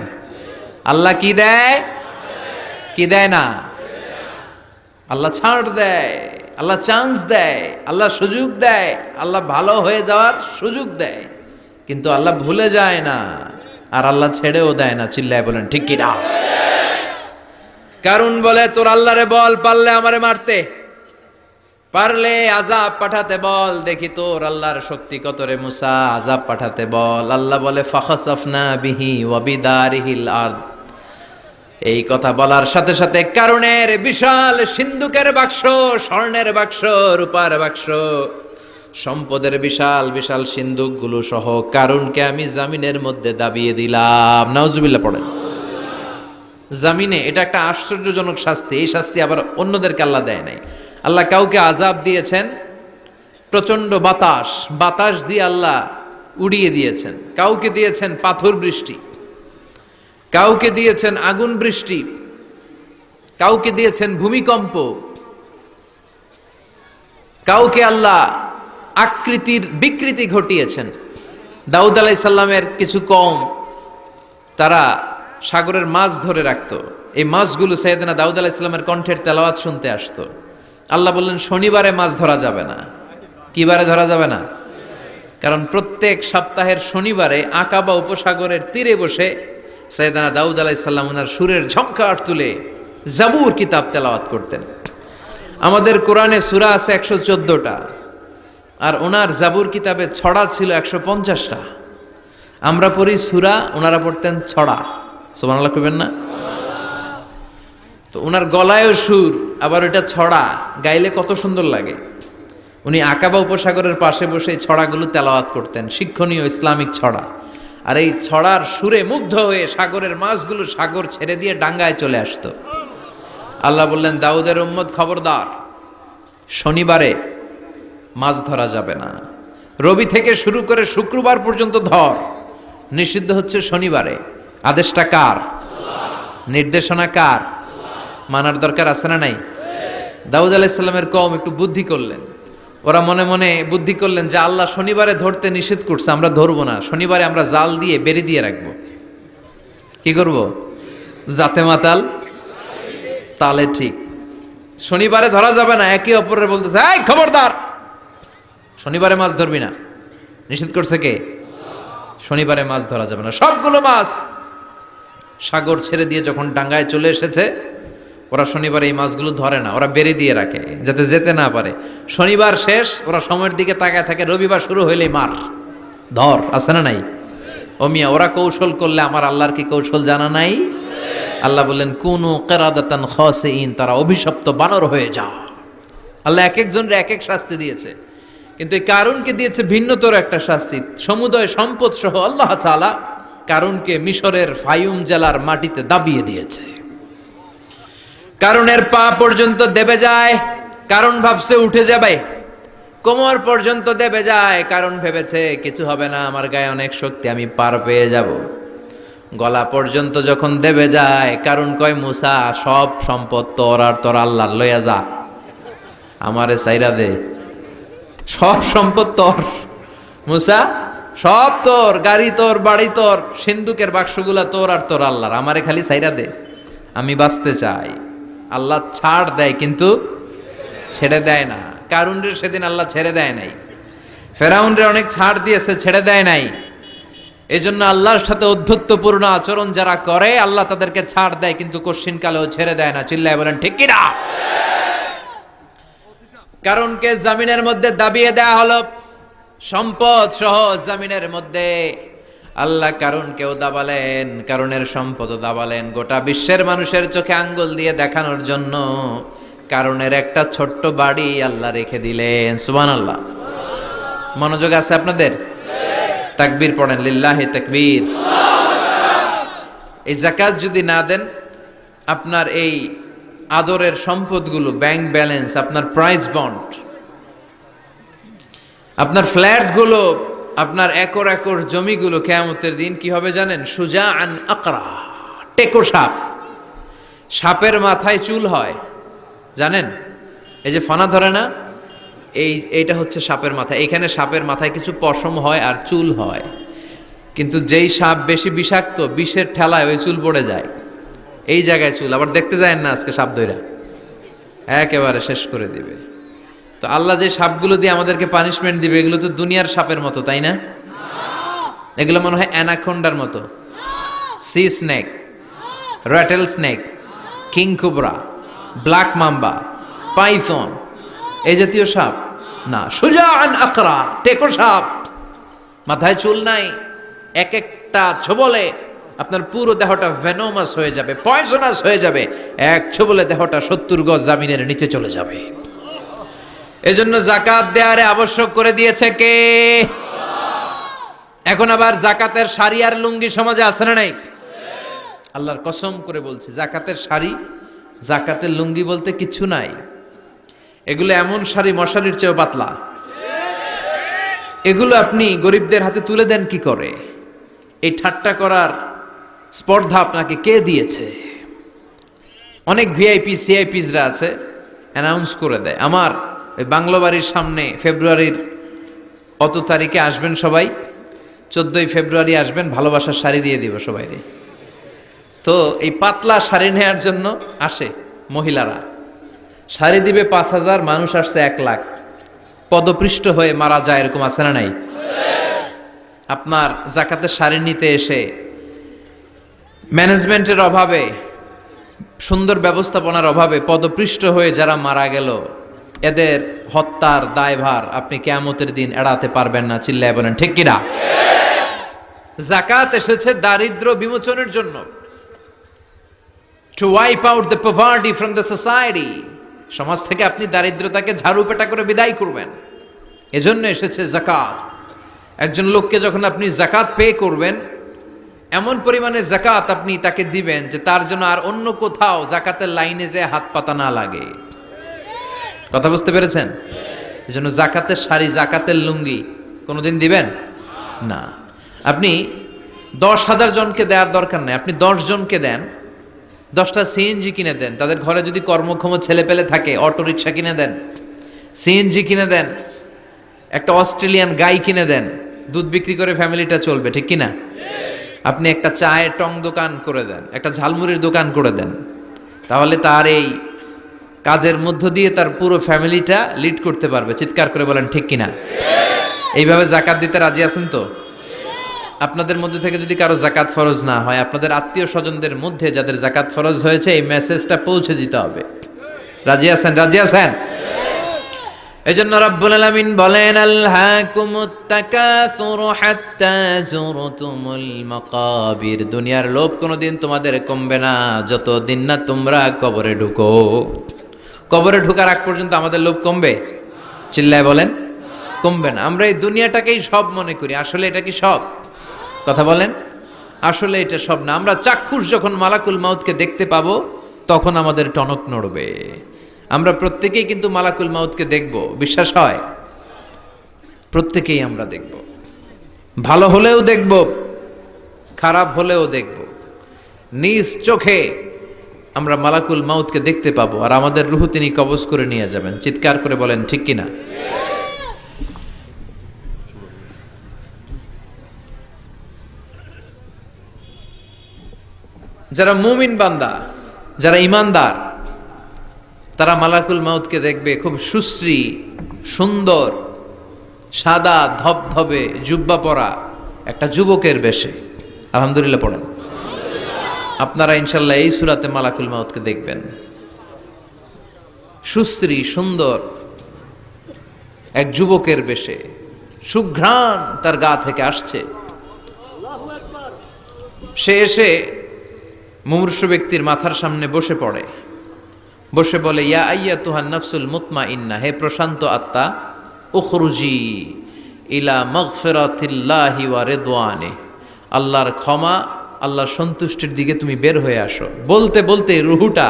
আল্লাহ কি দেয়? কি দেয় না? আল্লাহ ছাড় দেয়, আল্লাহ চান্স দেয়, আল্লাহ সুযোগ দেয়, আল্লাহ ভালো হয়ে যাওয়ার সুযোগ দেয়, কিন্তু আল্লাহ ভুলে যায় না, আর আল্লাহ ছেড়েও দেয় না। চিল্লায় বলেন ঠিক কি না? কারণ বলে, তোর আল্লাহরে বল পারলে আমারে মারতে, পারলে আযাব পাঠাতে বল, দেখি তোর আল্লাহর শক্তি কত রে মুসা, আযাব পাঠাতে বল। আল্লাহ বলে, ফাখাসাফনা বিহি ওয়া বিদারিহিল আরদ। এই কথা বলার সাথে সাথে কারুনের বিশাল সিন্ধুকের বাক্স, স্বর্ণের বাক্স, রূপার বাক্স, সম্পদের বিশাল বিশাল সিন্ধুকগুলো সহ কারুনকে আমি জামিনের মধ্যে দাবিয়ে দিলাম। নাউজুবিল্লাহ পড়েন। জামিনে, এটা একটা আশ্চর্যজনক শাস্তি। এই শাস্তি আবার অন্যদেরকে আল্লাহ দেয় নাই। আল্লাহ কাউকে আযাব দিয়েছেন প্রচন্ড বাতাস, বাতাস দিয়ে আল্লাহ উড়িয়ে দিয়েছেন। কাউকে দিয়েছেন পাথর বৃষ্টি, কাউকে দিয়েছেন আগুন বৃষ্টি, কাউকে দিয়েছেন ভূমিকম্প, কাউকে আল্লাহ আকৃতির বিকৃতি ঘটিয়েছেন। দাউদ আলাইহিস সালামের কিছু কওম, তারা সাগরের মাছ ধরে রাখতো। এই মাছগুলো সাইয়েদনা দাউদ আলাইহিস সালামের কণ্ঠের তেলাওয়াত শুনতে আসতো। আল্লাহ বললেন, শনিবারে মাছ ধরা যাবে না। কি বারে ধরা যাবে না? কারণ প্রত্যেক সপ্তাহের শনিবারে আকাবা উপসাগরের তীরে বসে সাইয়েদনা দাউদ আলাইহিস সালাম ওনার সুরের ঝংকার তুলে জাবুর কিতাব তেলাওয়াত করতেন। আমাদের কোরআনে সূরা আছে 114টা, আর ওনার জাবুর কিতাবে ছড়া ছিল 150টা। আমরা পড়ি সূরা, ওনারা পড়তেন ছড়া। সুবহানাল্লাহ কইবেন না? তো ওনার গলায়ও সুর, আবার ওইটা ছড়া, গাইলে কত সুন্দর লাগে। উনি আকাবা উপসাগরের পাশে বসে এই ছড়াগুলো তেলাওয়াত করতেন, শিক্ষণীয় ইসলামিক ছড়া। আর এই ছড়ার সুরে মুগ্ধ হয়ে সাগরের মাছগুলো সাগর ছেড়ে দিয়ে ডাঙ্গায় চলে আসতো। আল্লাহ বললেন, দাউদের উম্মত খবরদার, শনিবারে মাছ ধরা যাবে না। রবি থেকে শুরু করে শুক্রবার পর্যন্ত ধর, নিষিদ্ধ হচ্ছে শনিবারে। আদেশটা কার? নির্দেশনা কার? মানার দরকার আছে না নাই? দাউদ আলাইহিস সালামের কওম একটু বুদ্ধি করলেন। ওরা মনে মনে বুদ্ধি করলেন যে আল্লাহ শনিবারে ধরতে নিষেধ করছে, আমরা ধরবো না, শনিবারে আমরা জাল দিয়ে বেরি দিয়ে রাখবো। কি করব? জাতে মাতাল তালে ঠিক। শনিবারে ধরা যাবে না, একে অপরের বলতেছে, এই খবরদার, শনিবারে মাছ ধরবি না। নিষেধ করছে কে? শনিবারে মাছ ধরা যাবে না। সবগুলো মাছ সাগর ছেড়ে দিয়ে যখন ডাঙ্গায় চলে এসেছে, ওরা শনিবারে এই মাছগুলো ধরে না, ওরা বেরি দিয়ে রাখে যাতে যেতে না পারে। শনিবার শেষ, ওরা সময়ের দিকে তাকায় থাকে, রবিবার শুরু হইলেই মার ধর, আছে না নাই? ও মিয়া, ওরা কৌশল করলে আমার আল্লাহর কি কৌশল জানা নাই? আল্লাহ বললেন, কুনু কিরাদাতান খাসিইন, তারা অভিশপ্ত বানর হয়ে যাও। আল্লাহ এক একজনের এক এক শাস্তি দিয়েছে, কিন্তু এই কারুনকে দিয়েছে ভিন্নতর একটা শাস্তি। সমুদয় সম্পদ সহ আল্লাহ তাআলা কারুনকে মিশরের ফায়ুম জেলার মাটিতে দাবিয়ে দিয়েছে। কারুনের পা পর্যন্ত দেবে যায়, কারণ ভাবছে উঠে যাবে। কোমর পর্যন্ত দেবে যায়, কারণ ভেবেছে কিছু হবে না, আমার গায়ে অনেক শক্তি, আমি পার পেয়ে যাব। গলা পর্যন্ত যখন দেবে যায়, কারণ কয়, মুসা, সব সম্পদ তোর আর তোর আল্লাহর, লইয়া যা, আমারে সাইরা দে, সব সম্পদ তোর মুসা, সব তোর, গাড়ি তোর, বাড়ি তোর, সিন্ধুকের বাক্সগুলা তোর আর তোর আল্লাহর, আমারে খালি সাইরা দে, আমি বাঁচতে চাই। আল্লাহ ছাড় দেয় কিন্তু ছেড়ে দেয় না। কারুনরে সেদিন আল্লাহ ছেড়ে দেয় নাই, ফেরাউনরে অনেক ছাড় দিয়েছে, ছেড়ে দেয় নাই। এই জন্য আল্লাহর সাথে অধ্যত্বপূর্ণ আচরণ যারা করে, আল্লাহ তাদেরকে ছাড় দেয় কিন্তু কশ্চিন কালেও ছেড়ে দেয় না। চিল্লায় বলেন ঠিক কিনা? কারণকে জামিনের মধ্যে দাবিয়ে দেয়া হলো, সম্পদ সহ জামিনের মধ্যে। আল্লাহ কারুনকেও দাবালেন, কারুনের সম্পদও দাবালেন, গোটা বিশ্বের মানুষের চোখে আঙ্গুল দিয়ে দেখানোর জন্য কারুনের একটা ছোট্ট বাড়ি আল্লাহ রেখে দিলেন। সুবহানাল্লাহ। মনোযোগ আছে আপনাদের? তাকবীর পড়েন, লিল্লাহি তাকবীর। এই যাকাত যদি না দেন, আপনার এই আদরের সম্পদগুলো, ব্যাংক ব্যালেন্স, আপনার প্রাইস বন্ড, আপনার ফ্ল্যাটগুলো, আপনার একর একর জমিগুলো কিয়ামতের দিন কি হবে জানেন? সুজাআন আকরা, টেকো সাপ। সাপের মাথায় চুল হয়, জানেন? এই যে ফানা ধরে না, এইটা হচ্ছে সাপের মাথা। এখানে সাপের মাথায় কিছু পশম হয় আর চুল হয়, কিন্তু যেই সাপ বেশি বিষাক্ত, বিষের ঠেলায় ওই চুল পড়ে যায়, এই জায়গায় চুল। আবার দেখতে যায় না আজকে সাপ ধইরা একেবারে শেষ করে দিবে। তো আল্লাহ যে সাপগুলো দিয়ে আমাদেরকে পানিশমেন্ট দিবে, এগুলো তো দুনিয়ার সাপের মতো, তাই না? এগুলো মনে হয় অ্যানাকোন্ডার মতো, C snake, rattle snake, king cobra, black mamba, Python, এই জাতীয় সাপ না। সুজাআন আকরা, টেকো সাপ, মাথায় চুল নাই, এক একটা ছোবলে আপনার পুরো দেহটা ভেনোমাস হয়ে যাবে, পয়জনাস হয়ে যাবে। এক ছোবলে দেহটা 70 গজ জামিনের নিচে চলে যাবে। এজন্য যাকাত দেয়ারে আবশ্যক করে দিয়েছে কে? এখন আবার যাকাতের শাড়ি আর লুঙ্গি সমাজে আছে না নাই? আল্লাহর কসম করে বলছি, যাকাতের শাড়ি, যাকাতের লুঙ্গি বলতে কিছু নাই। এগুলো এমন শাড়ি মশারির চেয়েও পাতলা। এগুলো আপনি গরিবদের হাতে তুলে দেন কি করে? এই ঠাট্টা করার স্পর্ধা আপনাকে কে দিয়েছে? অনেক ভিআইপি সিআইপিসরা আছে, অ্যানাউন্স করে দেয়, আমার ওই বাংলো বাড়ির সামনে ফেব্রুয়ারির অত তারিখে আসবেন সবাই, 14ই ফেব্রুয়ারি আসবেন, ভালোবাসার শাড়ি দিয়ে দিব সবাই। তো এই পাতলা শাড়ি নেওয়ার জন্য আসে মহিলারা, শাড়ি দিবে 5000, মানুষ আসছে 1 লাখ, পদপৃষ্ঠ হয়ে মারা যায়, এরকম আছে না নাই? আপনার যাকাতের শাড়ি নিতে এসে ম্যানেজমেন্টের অভাবে, সুন্দর ব্যবস্থাপনার অভাবে পদপৃষ্ঠ হয়ে যারা মারা গেল, এদের হত্যার দায়ভার আপনি কিয়ামতের দিন এড়াতে পারবেন না। চিল্লায় বলেন ঠিক কিনা? যাকাত এসেছে দারিদ্র্য বিমোচনের জন্য। to wipe out the poverty from the society. সমাজ থেকে আপনি দারিদ্রতাকে ঝাড়ুপেটা করে বিদায় করবেন। এজন্য এসেছে যাকাত। একজন লোককে যখন আপনি যাকাত পে করবেন, এমন পরিমাণে যাকাত আপনি তাকে দিবেন যে তার জন্য আর অন্য কোথাও যাকাতের লাইনে যে হাত পাতা না লাগে। কথা বুঝতে পেরেছেন? এজন্য যাকাতের শাড়ি, যাকাতের লুঙ্গি কোনোদিন দিবেন না। আপনি 10,000 জনকে দেওয়ার দরকার নেই, আপনি 10 জনকে দেন, 10টা সিএনজি কিনে দেন। তাদের ঘরে যদি কর্মক্ষম ছেলে পেলে থাকে, অটো রিক্সা কিনে দেন, সিএনজি কিনে দেন, একটা অস্ট্রেলিয়ান গাই কিনে দেন, দুধ বিক্রি করে ফ্যামিলিটা চলবে, ঠিক কিনা? আপনি একটা চায়ের টং দোকান করে দেন, একটা ঝালমুড়ির দোকান করে দেন, তাহলে তার এই কাজের মধ্য দিয়ে তার পুরো ফ্যামিলিটা লিড করতে পারবে। চিৎকার করে বলেন ঠিক কিনা? এইভাবে যাকাত দিতে রাজি আছেন তো? আপনাদের মধ্যে থেকে যদি কারো যাকাত ফরজ না হয়, আপনাদের আত্মীয় স্বজনদের মধ্যে যাদের যাকাত ফরজ হয়েছে, এই মেসেজটা পৌঁছে দিতে হবে। রাজি আছেন? রাজি আছেন? এজন্য রাব্বুল আলামিন বলেন, আলহাকুমুত তাকাসুর হাত্তা যুরতুমুল মাকাবির। দুনিয়ার লোভ কোনোদিন তোমাদের কমবে না যতদিন না তোমরা কবরে ঢুকো। কবরে ঢোকার আগ পর্যন্ত আমাদের লোভ কমবে? চিল্লায় বলেন, কমবে না। আমরা এই দুনিয়াটাকেই সব মনে করি, আসলে এটা কি সব? কথা বলেন, আসলে এটা সব না। আমরা চাক্ষুষ যখন মালাকুল মাউতকে দেখতে পাবো, তখন আমাদের টনক নড়বে। আমরা প্রত্যেকেই কিন্তু মালাকুল মাউতকে দেখব, বিশ্বাস হয়? প্রত্যেকেই আমরা দেখব, ভালো হলেও দেখব, খারাপ হলেও দেখব। নিজ চোখে আমরা মালাকুল মাউতকে দেখতে পাবো, আর আমাদের রূহ তিনি কবজ করে নিয়ে যাবেন। চিৎকার করে বলেন ঠিক কিনা? যারা মুমিন বান্দা, যারা ইমানদার, তারা মালাকুল মাউতকে দেখবে খুব সুশ্রী, সুন্দর, সাদা ধবধবে জুব্বা পরা একটা যুবকের বেশে। আলহামদুলিল্লাহ পড়েন। আপনারা ইনশাল্লাহ এই সূরাতে মালাকুল মাউতকে দেখবেন। সুশ্রী সুন্দর এক যুবকের বেশে, সুঘ্রাণ তার গা থেকে আসছে। সে এসে মুমূর্ষু ব্যক্তির মাথার সামনে বসে পড়ে, বসে বলে, ইয়া আইয়াতুহান নাফসুল মুতমাইন্না, হে প্রশান্ত আত্মা, উখরুজি ইলা মাগফিরাতিল্লাহি ওয়া রিদওয়ানি, আল্লাহর ক্ষমা, আল্লাহর সন্তুষ্টির দিকে তুমি বের হয়ে আসো। বলতে বলতে রুহুটা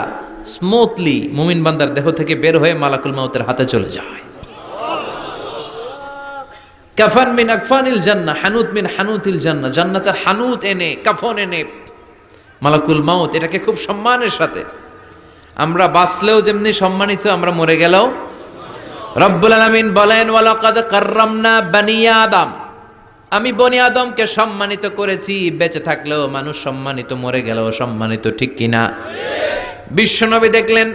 স্মুথলি মুমিন বান্দার দেহ থেকে বের হয়ে মালাকুল মাউতের হাতে চলে যায়। কাফান মিন আকফানিল জান্নাহ, হানুত মিন হানুতিল জান্নাহ, জান্নাতের হানুত এনে, কাফন এনে মালাকুল মাউত এটাকে খুব সম্মানের সাথে, আমরা বাঁচলেও যেমনি সম্মানিত, আমরা মরে গেলেও। রব্বুল আলামিন বলেন, ওয়ালাকাদ কাররামনা বানি আদম, আমি বনি আদমকে সম্মানিত করেছি। বেঁচে থাকলেও মানুষ সম্মানিত, মরে গেলেও সম্মানিত, ঠিক কিনা? বিশ্বনবী দেখলেন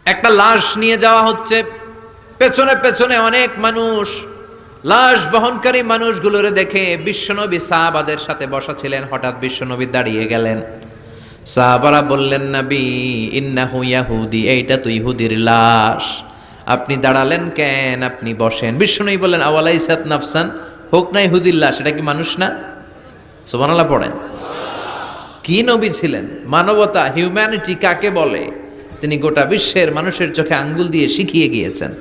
একটা লাশ নিয়ে যাওয়া হচ্ছে, পেছনে পেছনে অনেক মানুষ, লাশ বহনকারী মানুষগুলোরে দেখে বিশ্বনবী সাহাবাদের সাথে বসা ছিলেন। হঠাৎ বিশ্বনবী দাঁড়িয়ে গেলেন। সাহাবারা বললেন, নবী ইন্নাহু ইয়াহুদি, এইটা তো ইহুদির লাশ, আপনি দাঁড়ালেন কেন? আপনি বসেন। বিশ্বনবী বললেন, আওয়ালাইসাত নাফসান, হোক না ইহুদির লাশ, এটা কি মানুষ না? সুবহানাল্লাহ পড়েন। কি নবী ছিলেন! মানবতা, হিউম্যানিটি কাকে বলে তিনি গোটা বিশ্বের মানুষের চোখে আঙ্গুল দিয়ে শিখিয়ে গিয়েছেন।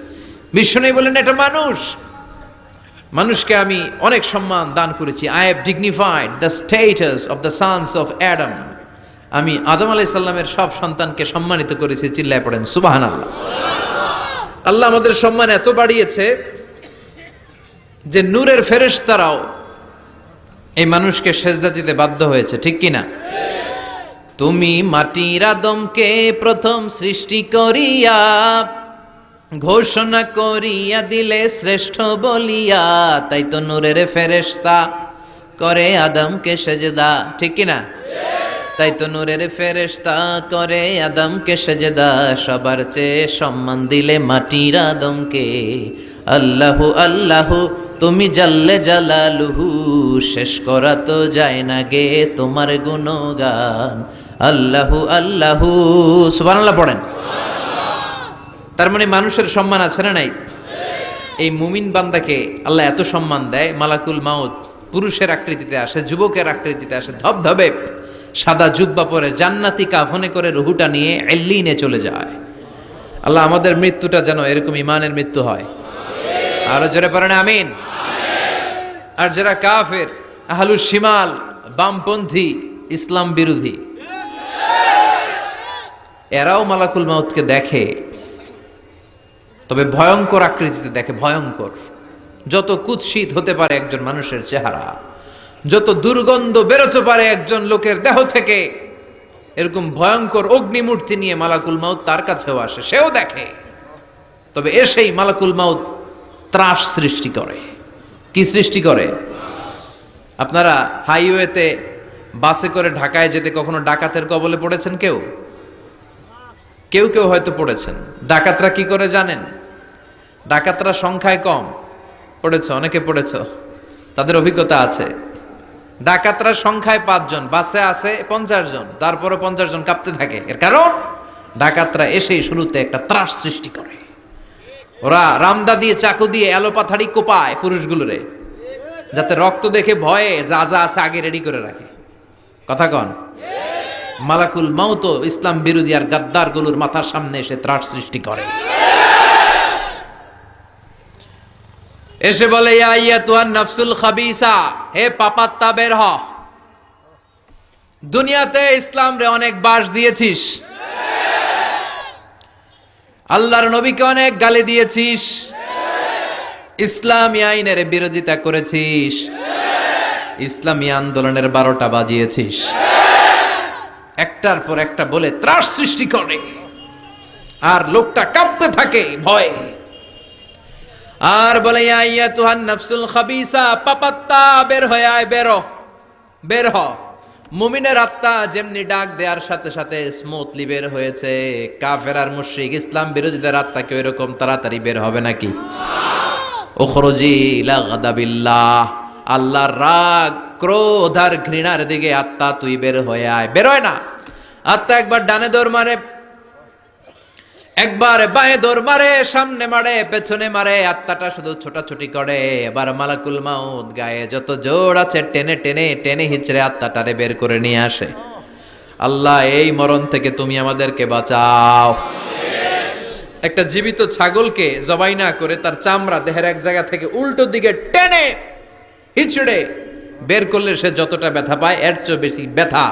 বিশ্বনবী বললেন, এটা মানুষ, মানুষকে আমি অনেক সম্মান দান করেছি। I have dignified the status of the sons of Adam, আমি আদম আলাইহিস সালামের সব সন্তানকে সম্মানিত করেছি। চিল্লায় পড়েন সুবহানাল্লাহ। আল্লাহ আমাদের সম্মান এত বাড়িয়েছে যে নূরের ফেরেশতারাও এই মানুষকে সেজদা দিতে বাধ্য হয়েছে, ঠিক কিনা? তুমি মাটির আদমকে প্রথম সৃষ্টি করিয়া ঘোষণা করিয়া দিলে শ্রেষ্ঠ বলিয়া, তাই তো নূরের ফেরেশতা করে আদমকে সেজদা, ঠিক কিনা? তাই তো নূরের ফেরেশতা করে আদমকে সেজদা, সবার চেয়ে সম্মান দিলে মাটির আদমকে। আল্লাহু আল্লাহু তুমি জাল্লে জালালুহু, শেষ করা তো যায় না গে তোমার গুণগান। আল্লাহু আল্লাহু, সুবহানাল্লাহ পড়েন। তার মানে মানুষের সম্মান আছে না নাই? এই মুমিন বান্দাকে আল্লাহ এত সম্মান দেয়, মালাকুল মাউত পুরুষের আকৃতিতে আসে, যুবকের আকৃতিতে আসে, ধবধবে সাদা জুব্বা পরে জান্নাতি কাফনে করে রুহুটা নিয়ে এল্লিনে চলে যায়। আল্লাহ আমাদের মৃত্যুটা যেন এরকম ইমানের মৃত্যু হয়। আরো জোরে পড়েন আমিন। আর যারা কাফের, আহলুস শিমাল, বামপন্থী, ইসলাম বিরোধী, এরাও মালাকুল মাউতকে দেখে, তবে ভয়ঙ্কর আকৃতিতে দেখে। ভয়ঙ্কর, যত কুৎসিত হতে পারে একজন মানুষের চেহারা, যত দুর্গন্ধ বেরোতে পারে একজন লোকের দেহ থেকে, এরকম ভয়ঙ্কর অগ্নিমূর্তি নিয়ে মালাকুল মাউত তার কাছেও আসে, সেও দেখে। তবে এসেই মালাকুল মাউত ত্রাস সৃষ্টি করে। কি সৃষ্টি করে? আপনারা হাইওয়েতে বাসে করে ঢাকায় যেতে কখনো ডাকাতের কবলে পড়েছেন? কেউ কেউ কেউ হয়তো পড়েছেন। ডাকাতরা কি করে জানেন? ডাকাতরা সংখ্যায় কম। পড়েছ, অনেকে পড়েছ, তাদের অভিজ্ঞতা আছে। ডাকাতরা সংখ্যায় 5 জন, বাসে আছে 50 জন, তারপরে 50 জন কাঁপতে থাকে। এর কারণ ডাকাতরা এসেই শুরুতে একটা ত্রাস সৃষ্টি করে। ওরা রামদা দিয়ে, চাকু দিয়ে এলোপাথাড়ি কোপায় পুরুষগুলোরে, যাতে রক্ত দেখে ভয়ে যা যা আছে আগে রেডি করে রাখে। কথা কন? মালাকুল মাউত ইসলাম বিরোধী আর গাদ্দার গুলোর মাথার সামনে এসে ত্রাস সৃষ্টি করে। এসে বলে, ইয়া আইয়াতুহান নাফসুল খাবিসা, হে পাপাত্তা বের হ। দুনিয়াতে ইসলাম রে অনেক বাস দিয়েছিস, আল্লাহর নবীকে অনেক গালি দিয়েছিস, ইসলামী আইনের বিরোধিতা করেছিস, ইসলামী আন্দোলনের 12টা বাজিয়েছিস। একটার পর একটা বলে ত্রাস সৃষ্টি করে, আর লোকটা কাঁপতে থাকে ভয়ে। আর বলে, ইয়া আইয়াতুহান নাফসুল খাবিসা, পাপাত্তা বের হয়ে আয়, বের হ। মুমিনের আত্মা যেমনি ডাক দেওয়ার সাথে সাথে স্মুথলি বের হয়েছে, কাফের আর মুশরিক ইসলাম বিরোধীদের আত্মা কেউ এরকম তাড়াতাড়ি বের হবে নাকি? উখরুজি ইলা গাদাবিল্লাহ, আল্লাহর রাগ, ক্রোধ আর ঘৃণার দিকে আত্মা তুই বের হয়ে আয়। বেরোয় না। আত্মা একবার ডানে দৌড় মারে, একবার বাঁয়ে দৌড় মারে, সামনে মারে, পেছনে মারে, আত্মাটা শুধু ছোটাছুটি করে। এবার মালাকুল মাউত গায়ে যত জোর আছে টেনে টেনে টেনে হিচড়ে আত্মাটারে বের করে নিয়ে আসে। আল্লাহ, এই মরণ থেকে তুমি আমাদেরকে বাঁচাও। একটা জীবিত ছাগলকে জবাই না করে তার চামড়া দেহের এক জায়গা থেকে উল্টো দিকে টেনে হিচড়ে বের করলে সে যতটা ব্যথা পায়, এর চেয়ে বেশি ব্যথা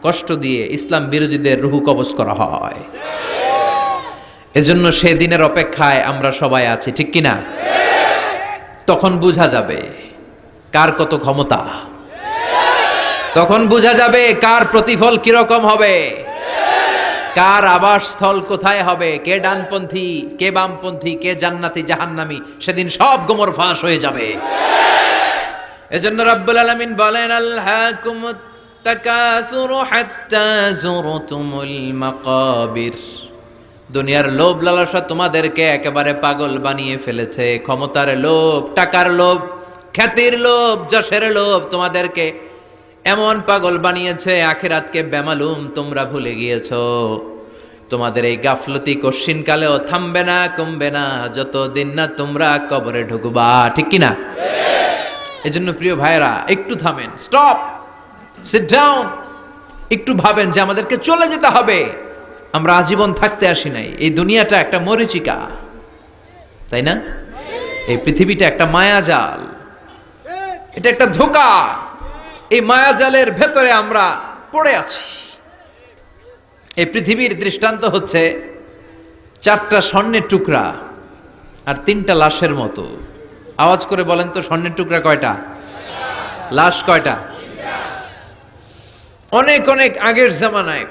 কষ্ট দিয়ে ইসলাম বিরোধীদের রুহু কবজ করা হয়। এজন্য সেদিনের অপেক্ষায় আমরা সবাই আছি, ঠিক কিনা? তখন বোঝা যাবে কার কত ক্ষমতা, তখন বোঝা যাবে কার প্রতিফল কিরকম হবে, কার আবাসস্থল কোথায় হবে, কে ডানপন্থী, কে বামপন্থী, কে জান্নাতি জাহান্নামী, সেদিন সব গোমর ফাঁস হয়ে যাবে। এজন্য রাব্বুল আলামিন বলেন, আলহাকুমুত তাকাসুরু হাত্তা যুরতুমুল মাকাবির। দুনিয়ার লোভ লালসা তোমাদেরকে একেবারে পাগল বানিয়ে ফেলেছে। ক্ষমতার লোভ, টাকার লোভ, খ্যাতির লোভ, যশের লোভ তোমাদেরকে এমন পাগল বানিয়েছে, আখিরাতকে বেমালুম তোমরা ভুলে গিয়েছো। তোমাদের এই গাফলতি কশিন কালেও থামবে না, কমবে না, যতদিন না তোমরা কবরে ঢুকবা, ঠিক কিনা? এজন্য প্রিয় ভাইরা, একটু থামেন, স্টপ, সিট ডাউন, একটু ভাবেন যে আমাদেরকে চলে যেতে হবে। আমরা আজীবন থাকতে আসি নাই। এই দুনিয়াটা একটা মরীচিকা, তাই না? এই পৃথিবীটা একটা মায়াজাল, এটা একটা ধোঁকা। এই মায়াজালের ভেতরে আমরা পড়ে আছি। এই পৃথিবীর দৃষ্টান্ত হচ্ছে 4টা স্বর্ণের টুকরা আর 3টা লাশের মতো। আওয়াজ করে বলেন তো, স্বর্ণের টুকরা কয়টা? লাশ কয়টা? অনেক অনেক আগের জামানায়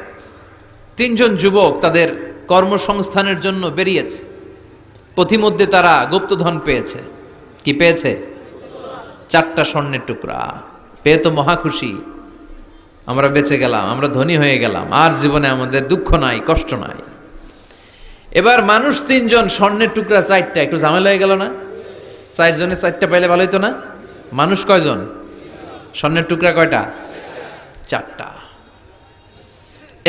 3 জন যুবক তাদের কর্মসংস্থানের জন্য বেরিয়েছে। পথিমধ্যে তারা গুপ্তধন পেয়েছে। কি পেয়েছে? 4টা স্বর্ণের টুকরা পেয়ে তো মহা খুশি, আমরা বেঁচে গেলাম, আমরা ধনী হয়ে গেলাম, আর জীবনে আমাদের দুঃখ নাই, কষ্ট নাই। এবার মানুষ 3 জন, স্বর্ণের টুকরা 4টা, একটু ঝামেলা হয়ে গেল না? 4 জনে 4টা পাইলে ভালো হইতো না? মানুষ কয়জন? স্বর্ণের টুকরা কয়টা? 4টা।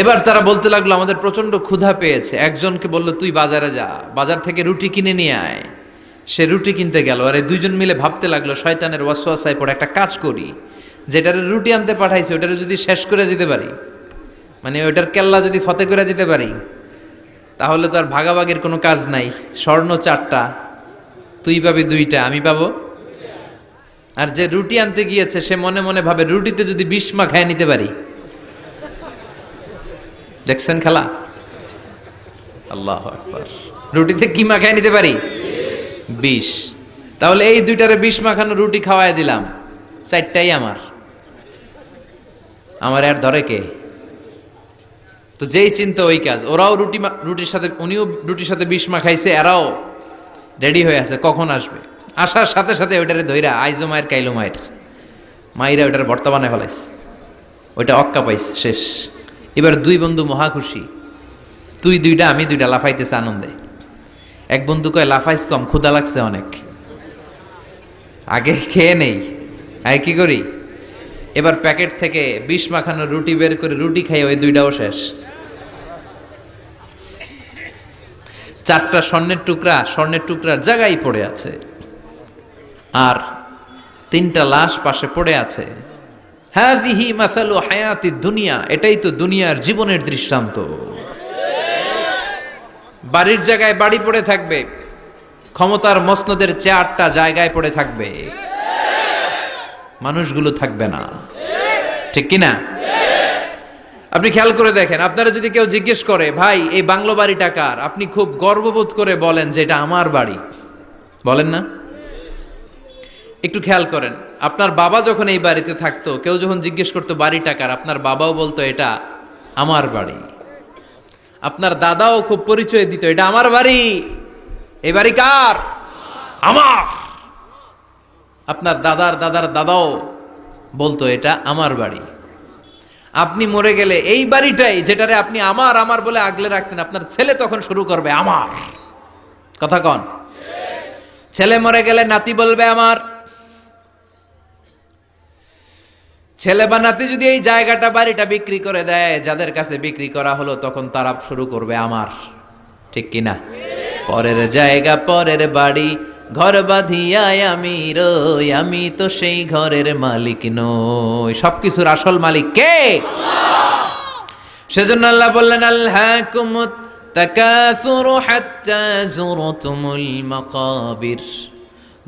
এবার তারা বলতে লাগলো, আমাদের প্রচন্ড ক্ষুধা পেয়েছে। একজনকে বলল, তুই বাজারে যা, বাজার থেকে রুটি কিনে নিয়ে আয়। সে রুটি কিনতে গেল, আর এই 2 জন মিলে ভাবতে লাগলো, শয়তানের ওয়াসওয়াসায় পড়ে একটা কাজ করি, যেটার রুটি আনতে পাঠাইছে ওটারে যদি শেষ করে দিতে পারি, মানে ওটার কেল্লা যদি ফতে করে দিতে পারি, তাহলে তো আর ভাগাভাগির কোনো কাজ নাই। স্বর্ণ 4টা, তুই পাবি 2টা, আমি পাবো। আর যে রুটি আনতে গিয়েছে সে মনে মনে ভাবে রুটিতে যদি 20 মাখায় নিতে পারি। দেখছেন খেলা? আল্লাহু আকবার। রুটিতে কি মাখায় নিতে পারি? 20। তাহলে এই 2টারে 20 মাখানো রুটি খাওয়ায় দিলাম, 4টাই আমার। আমার আর ধরে কে? তো যেই চিন্তা ওই কাজ। ওরাও রুটির সাথে, উনিও রুটির সাথে 20 মাখাইছে, এরাও রেডি হয়ে আছে কখন আসবে। আসার সাথে সাথে ওইটারে ধইরা আইজো মায়ের কাইলো মায়ের মাইরা ওইটার ভর্তা বানায় ফেলাইছে। ওইটা অক্কা পাইছে, শেষ। এবার 2 বন্ধু মহা খুশি, তুই 2টা আমি 2টা, লাফাইতেছে আনন্দে। এক বন্ধু কয় লাফাইস কম, ক্ষুধা লাগছে অনেক, আগে খেয়ে নেই। আগে কি করি, এবার প্যাকেট থেকে 20 মাখানো রুটি বের করে রুটি খাই, ওই 2টাও শেষ। 4টা স্বর্ণের টুকরার জায়গায় পড়ে আছে, আর 3টা লাশ পাশে পড়ে আছে। হাযিহি মাসালু হায়াতিদ দুনিয়া, এটাই তো দুনিয়ার জীবনের দৃষ্টান্ত। বাড়ির জায়গায় বাড়ি পড়ে থাকবে, ক্ষমতার মসনদের চেয়ারটা জায়গায় পড়ে থাকবে, মানুষগুলো থাকবে না, ঠিক কিনা? আপনি খেয়াল করে দেখেন, আপনারা যদি কেউ জিজ্ঞেস করে ভাই এই বাংলো বাড়িটা কার, আপনি খুব গর্ববোধ করে বলেন যে এটা আমার বাড়ি, বলেন না? একটু খেয়াল করেন, আপনার বাবা যখন এই বাড়িতে থাকতো, কেউ যখন জিজ্ঞেস করতো বাড়িটা কার, আপনার বাবাও বলতো এটা আমার বাড়ি। আপনার দাদাও খুব পরিচয় দিত, এটা আমার বাড়ি, এই বাড়ি কার? আমার। আপনার দাদার দাদার দাদাও বলতো এটা আমার বাড়ি। আপনি মরে গেলে এই বাড়িটাই, যেটারে আপনি আমার আমার বলে আগলে রাখতেন, আপনার ছেলে তখন শুরু করবে আমার। কথা কন? ছেলে মরে গেলে নাতি বলবে আমার। ছেলে বা নাতি যদি এই জায়গাটা বাড়িটা বিক্রি করে দেয়, যাদের কাছে বিক্রি করা হলো, তখন তারা শুরু করবে আমার, ঠিক কিনা? পরের জায়গা পরের বাড়ি, ঘর বাঁধিয়ায় আমি রই, আমি তো সেই ঘরের মালিক নই। সবকিছুর আসল মালিক কে? সেজন্য আল্লাহ বললেন আলহাকুমুত তাকাসুরু হাত্তা যুরতুমুল মাকাবির।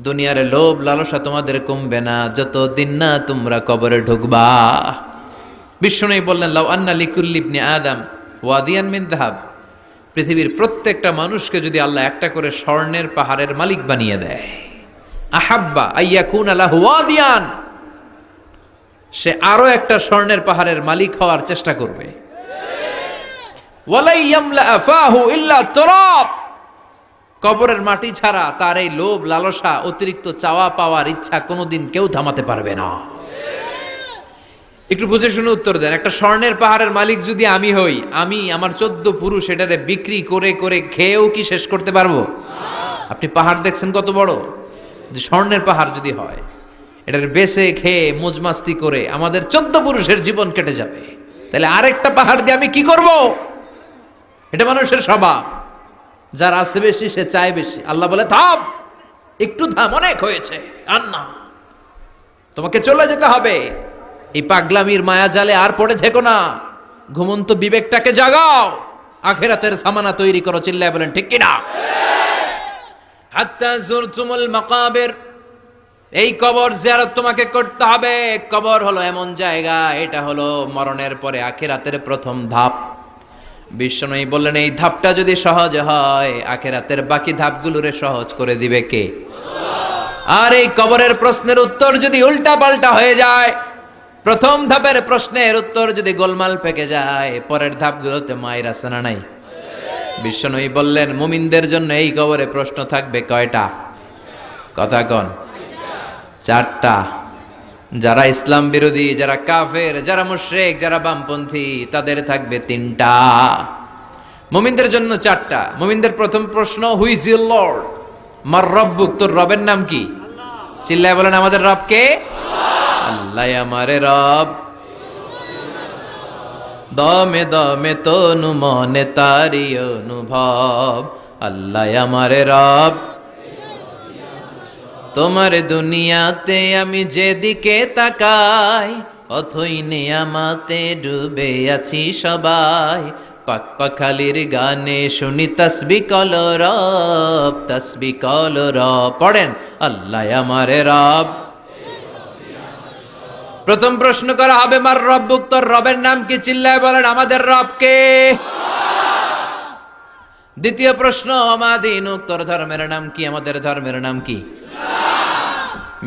দুনিয়ার লোভ লালসা তোমাদের কমবে না যতদিন না তোমরা কবরে ঢুকবা। বিষ্ণু বললেন লাউ আন্না লিকুল্লি ইবনি আদম ওয়াদিয়ান মিন যাহাব, পৃথিবীর প্রত্যেকটা মানুষকে যদি আল্লাহ একটা করে স্বর্ণের পাহাড়ের মালিক বানিয়ে দেয়, আহাব্বা আইয়াকুনা লাহু ওয়াদিয়ান, সে আরো একটা স্বর্ণের পাহাড়ের মালিক হওয়ার চেষ্টা করবে। ওয়ালাই ইয়ামলা আফাহু ইল্লা তুরাব, কবরের মাটি ছাড়া তার এই লোভ লালসা, অতিরিক্ত চাওয়া পাওয়ার ইচ্ছা কোনোদিন কেউ থামাতে পারবে না। একটু বুঝে শুনে উত্তর দেন, একটা স্বর্ণের পাহাড়ের মালিক যদি আমি হই, আমি আমার 14 পুরুষ এটারে বিক্রি করে করে খেয়েও কি শেষ করতে পারবো? আপনি পাহাড় দেখছেন কত বড়, যে স্বর্ণের পাহাড় যদি হয়, এটার বেচে খেয়ে মজমাস্তি করে আমাদের 14 পুরুষের জীবন কেটে যাবে, তাহলে আরেকটা পাহাড় দিয়ে আমি কি করব? এটা মানুষের স্বভাব, যার আছে বেশি সে চায় বেশি। আল্লাহ বলে থাম, একটু থাম, অনেক হয়েছে, আর না, তোমাকে চলে যেতে হবে। এই পাগলামির মায়া জালে আর পড়ে থেকো না, ঘুমন্ত বিবেকটাকে জাগাও, আখিরাতের সামানা তৈরি করো। চিল্লায় বলেন ঠিক কিনা? হাত্তা যুরতুমুল মাকাবির, এই কবর জিয়ারত তোমাকে করতে হবে। কবর হলো এমন জায়গা, এটা হলো মরণের পরে আখিরাতের প্রথম ধাপ। বিশ্বনবী বললেন এই ধাপটা যদি সহজ হয়, আখিরাতের বাকি ধাপগুলোরে সহজ করে দিবে কে? আর এই কবরের প্রশ্নের উত্তর যদি উল্টা পাল্টা হয়ে যায়, প্রথম ধাপের প্রশ্নের উত্তর যদি গোলমাল পেকে যায়, পরের ধাপগুলোতে মায়ের আছে না নাই? বিশ্বনবী বললেন মুমিনদের জন্য এই কবরে প্রশ্ন থাকবে কয়টা? কথা কন? 4টা। যারা ইসলাম বিরোধী, যারা কাফের, যারা মুশরিক, যারা বামপন্থী, তাদের থাকবে 3টা। মুমিনদের জন্য 4টা। মুমিনদের প্রথম প্রশ্ন, হু ইজ ইউর লর্ড? মার রব্বুক, তোর রবের নাম কি? চিল্লায় বলেন আমাদের রব কে? আল্লাহ আমারে রব, দমে দমে তনু মনে তারি অনুভব। আল্লাহ আমারে রব, তোমার দুনিয়াতে আমি যেদিকে তাকাই, অথই নিয়ামাতে ডুবে আছি সবাই। পাকপাখালির গানে শুনি তসবি কলরব, তসবি কলরব। পড়েন, আল্লাহ আমার রব। প্রথম প্রশ্ন করা হবে, মার রব্বুক, তোর রবের নাম কি? চিল্লায় বলেন, আমাদের রব কে? দ্বিতীয় প্রশ্ন, আমা দীনুক, তোর ধর্মের নাম কি? আমাদের ধর্মের নাম কি?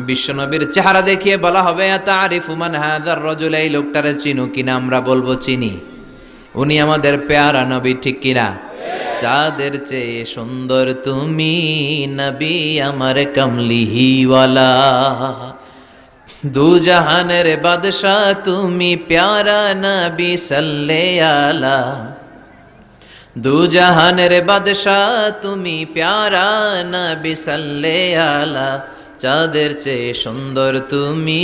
বিশ্বনবীর চেহারা দেখিয়ে বলা হবে, আতারিফু মান হাযার রাজুল, এই লোকটারে চিনো কিনা? আমরা বলবো চিনি। উনি আমাদের পেয়ারা নবী, ঠিক কিনা? চাঁদের চেয়ে সুন্দর তুমি নবী আমার কমলিহিওয়ালা, দু জাহানের বাদশাহ তুমি প্যারা নবী সাল্লে আলা, দু জাহানের বাদশাহ তুমি প্যারা নবী সাল্লে আলা, চাঁদের চেয়ে সুন্দর তুমি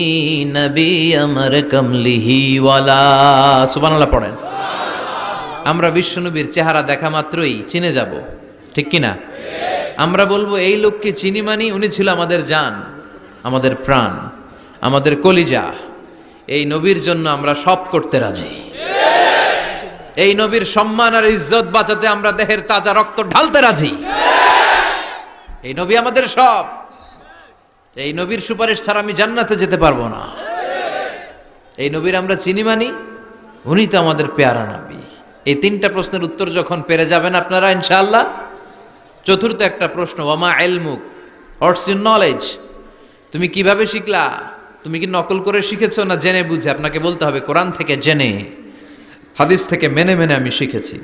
নবী আমার কমলিহিওয়ালা। সুবহানাল্লাহ পড়েন। আমরা বিশ্বনবীর চেহারা দেখা মাত্রই চিনে যাব, ঠিক কিনা? আমরা বলবো এই লোককে চিনি, মানি উনি ছিল আমাদের জান, আমাদের প্রাণ, আমাদের কলিজা। এই নবীর জন্য আমরা সব করতে রাজি। এই নবীর সম্মান আর ইজ্জত বাঁচাতে আমরা দেহের তাজা রক্ত ঢালতে রাজি। এই নবী আমাদের সব। এই নবীর সুপারিশ ছাড়া আমি জান্নাতে যেতে পারবো না। এই নবীর আমরা চিনি, মানি উনি তো আমাদের পেয়ারা নবী। এই তিনটা প্রশ্নের উত্তর যখন পেরে যাবেন আপনারা ইনশাআল্লাহ, চতুর্থ একটা প্রশ্ন, ওয়ামা ইলমুক, হোয়াটস ইউর নলেজ? তুমি কিভাবে শিখলা? তুমি কি নকল করে শিখেছো না জেনে বুঝে? আপনাকে বলতে হবে কোরআন থেকে জেনে, হাদিস থেকে মেনে মেনে আমি শিখেছি।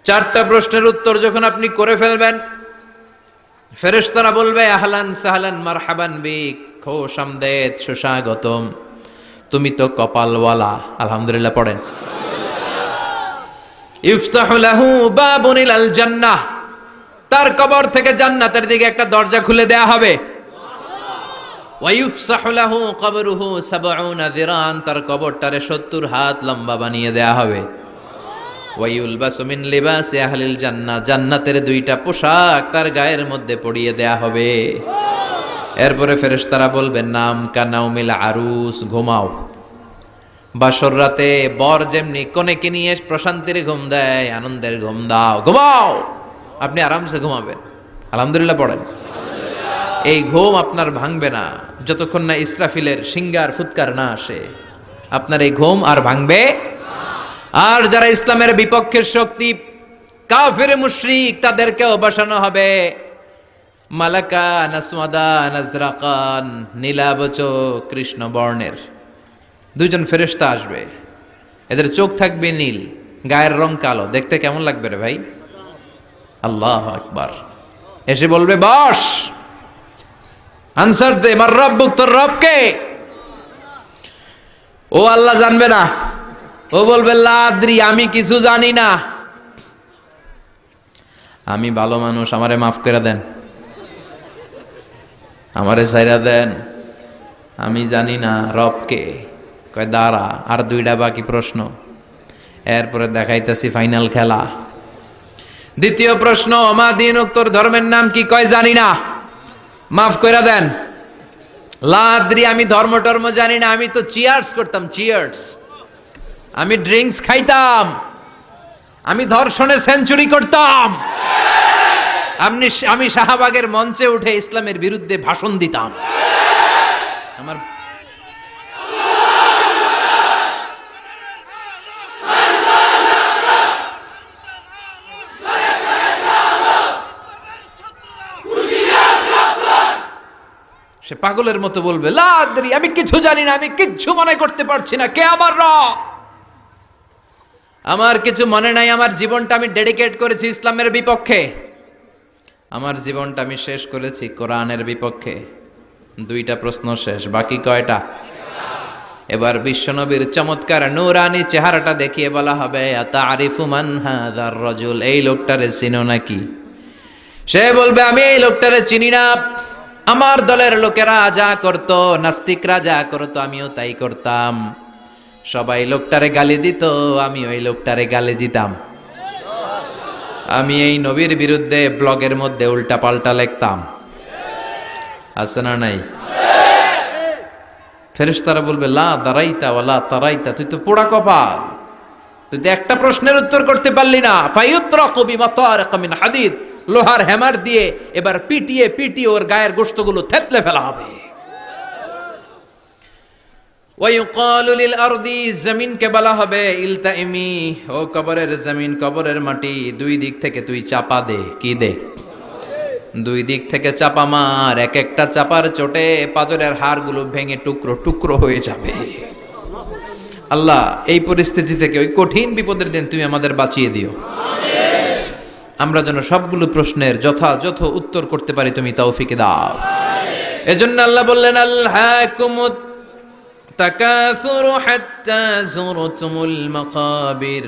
চারটা প্রশ্নের উত্তর যখন আপনি করে ফেলবেন, ফেরেশতারা বলবে আহলান সাহলান মারহাবান বিক, খোশ আমদেদ, সুস্বাগতম, তুমি তো কপালওয়ালা। আলহামদুলিল্লাহ পড়েন। ইফতাহু লাহু বাবুন ইলাল জান্নাহ, তার কবর থেকে জান্নাতের দিকে একটা দরজা খুলে দেয়া হবে। ওয়া ইফসাহু লাহু কবরুহু ৭০ যিরান, তার কবরটারে ৭০ হাত লম্বা বানিয়ে দেয়া হবে। ওয়া ইউলবাসু মিন লিবাসি আহলিল জান্নাহ, জান্নাতের দুইটা পোশাক তার গায়ের মধ্যে পরিয়ে দেয়া হবে। এরপরে ফেরেশতারা বলবেন, নাম কানাউমিল আরুস, ঘুমাও। বাসর রাতে বর যেমনি কনেকে নিয়ে প্রশান্তির ঘুম দেয়, আনন্দের ঘুম দাও, ঘুমাও। আপনি আরামসে ঘুমাবেন। আলহামদুলিল্লাহ পড়েন। এই ঘুম আপনার ভাঙবে না যতক্ষণ না ইসরাফিলের সিঙ্গার ফুৎকার না আসে। আপনার এই ঘুম আর ভাঙবে। আর যারা ইসলামের বিপক্ষের শক্তি, কাফির মুশরিক, তাদেরকেও বসানো হবে মালাকা নাসওয়াদা নাজরাকান, নীলাবচ কৃষ্ণ বর্ণের দুইজন ফেরেশতা আসবে। এদের চোখ থাকবে নীল, গায়ের রং কালো। দেখতে কেমন লাগবে রে ভাই? আল্লাহু আকবার। এসে বলবে, বস, আনসার দে, মার রব্বুক, তোর রব কে? ও আল্লাহ জানবে না। ও বলবে, লা আদ্রি, আমি কিছু জানি না। আমি ভালো মানুষ, আমারে মাফ করে দেন, আমারে ছাইরা দেন, আমি জানি না রব কে। কয় দাঁড়া, আর দুইটা বাকি প্রশ্ন, এরপরে দেখাইতেছি ফাইনাল খেলা। দ্বিতীয় প্রশ্ন, ওমা দীনুক, তোর ধর্মের নাম কি? কয় জানি না, মাফ করে দেন। লা আদ্রি, আমি ধর্ম টর্ম জানি না, আমি তো চিয়ার্স করতাম, চিয়ার্স, আমি ড্রিঙ্কস খাইতাম, আমি ধর্ষণে সেঞ্চুরি করতাম, আমি শাহবাগের মঞ্চে উঠে ইসলামের বিরুদ্ধে ভাষণ দিতাম। আমার সে পাগলের মতো বলবে, লা আদ্রি, আমি কিছু জানি না, আমি কিচ্ছু মনে করতে পারছি না, কে আমার রব? আমার কিছু মনে নাই। আমার জীবনটা আমি ডেডিকেট করেছি ইসলামের বিপক্ষে, আমার জীবনটা আমি শেষ করেছি কোরআনের বিপক্ষে। দুইটা প্রশ্ন শেষ, বাকি কয়টা? এবার বিশ্বনবীর চমৎকার নূরানি চেহারাটা দেখিয়ে বলা হবে, আতারিফু মান হাযার রাজুল, এই লোকটারে চিনো নাকি? সে বলবে, আমি এই লোকটারে চিনি না। আমার দলের লোকেরা যা করত, নাস্তিকরা যা করত, আমিও তাই করতাম। সবাই লোকটারে গালি দিত, আমি ওই লোকটারে গালি দিতাম। আমি এই নবীর বিরুদ্ধে ব্লগের মধ্যে উল্টা পাল্টা লিখতাম। আছে না নাই? ফেরেশতারা বলবে লা দারাইতা ওয়ালা তারাইতা, তুই তো পোড়া কপাল, তুই তো একটা প্রশ্নের উত্তর করতে পারলি না। ফায়ুতরাকু বিমাতারিক মিন হাদিদ, লোহার হ্যামার দিয়ে এবার পিটিয়ে পিটিয়ে ওর গায়ের গোশতগুলো থেতলে ফেলা হবে। ওয়ায়ুকালু লিল আরদি, জমিনকে বলা হবে ইলতাইমি, ও কবরের জমিন, কবরের মাটি, দুই দিক থেকে তুই চাপা দে। কি দে? দুই দিক থেকে চাপা মার, এক একটা চাপার চোটে পাজরের হাড়গুলো ভেঙে টুকরো টুকরো হয়ে যাবে। আল্লাহ এই পরিস্থিতি থেকে, ওই কঠিন বিপদের দিন তুমি আমাদের বাঁচিয়ে দিও। আমরা যেন সবগুলো প্রশ্নের যথাযথ উত্তর করতে পারি, তুমি তৌফিক দাও। এজন্য আল্লাহ বললেন আলহাকুমুত তাকাসুরু হাত্তা যুরতুমুল মাকাবির,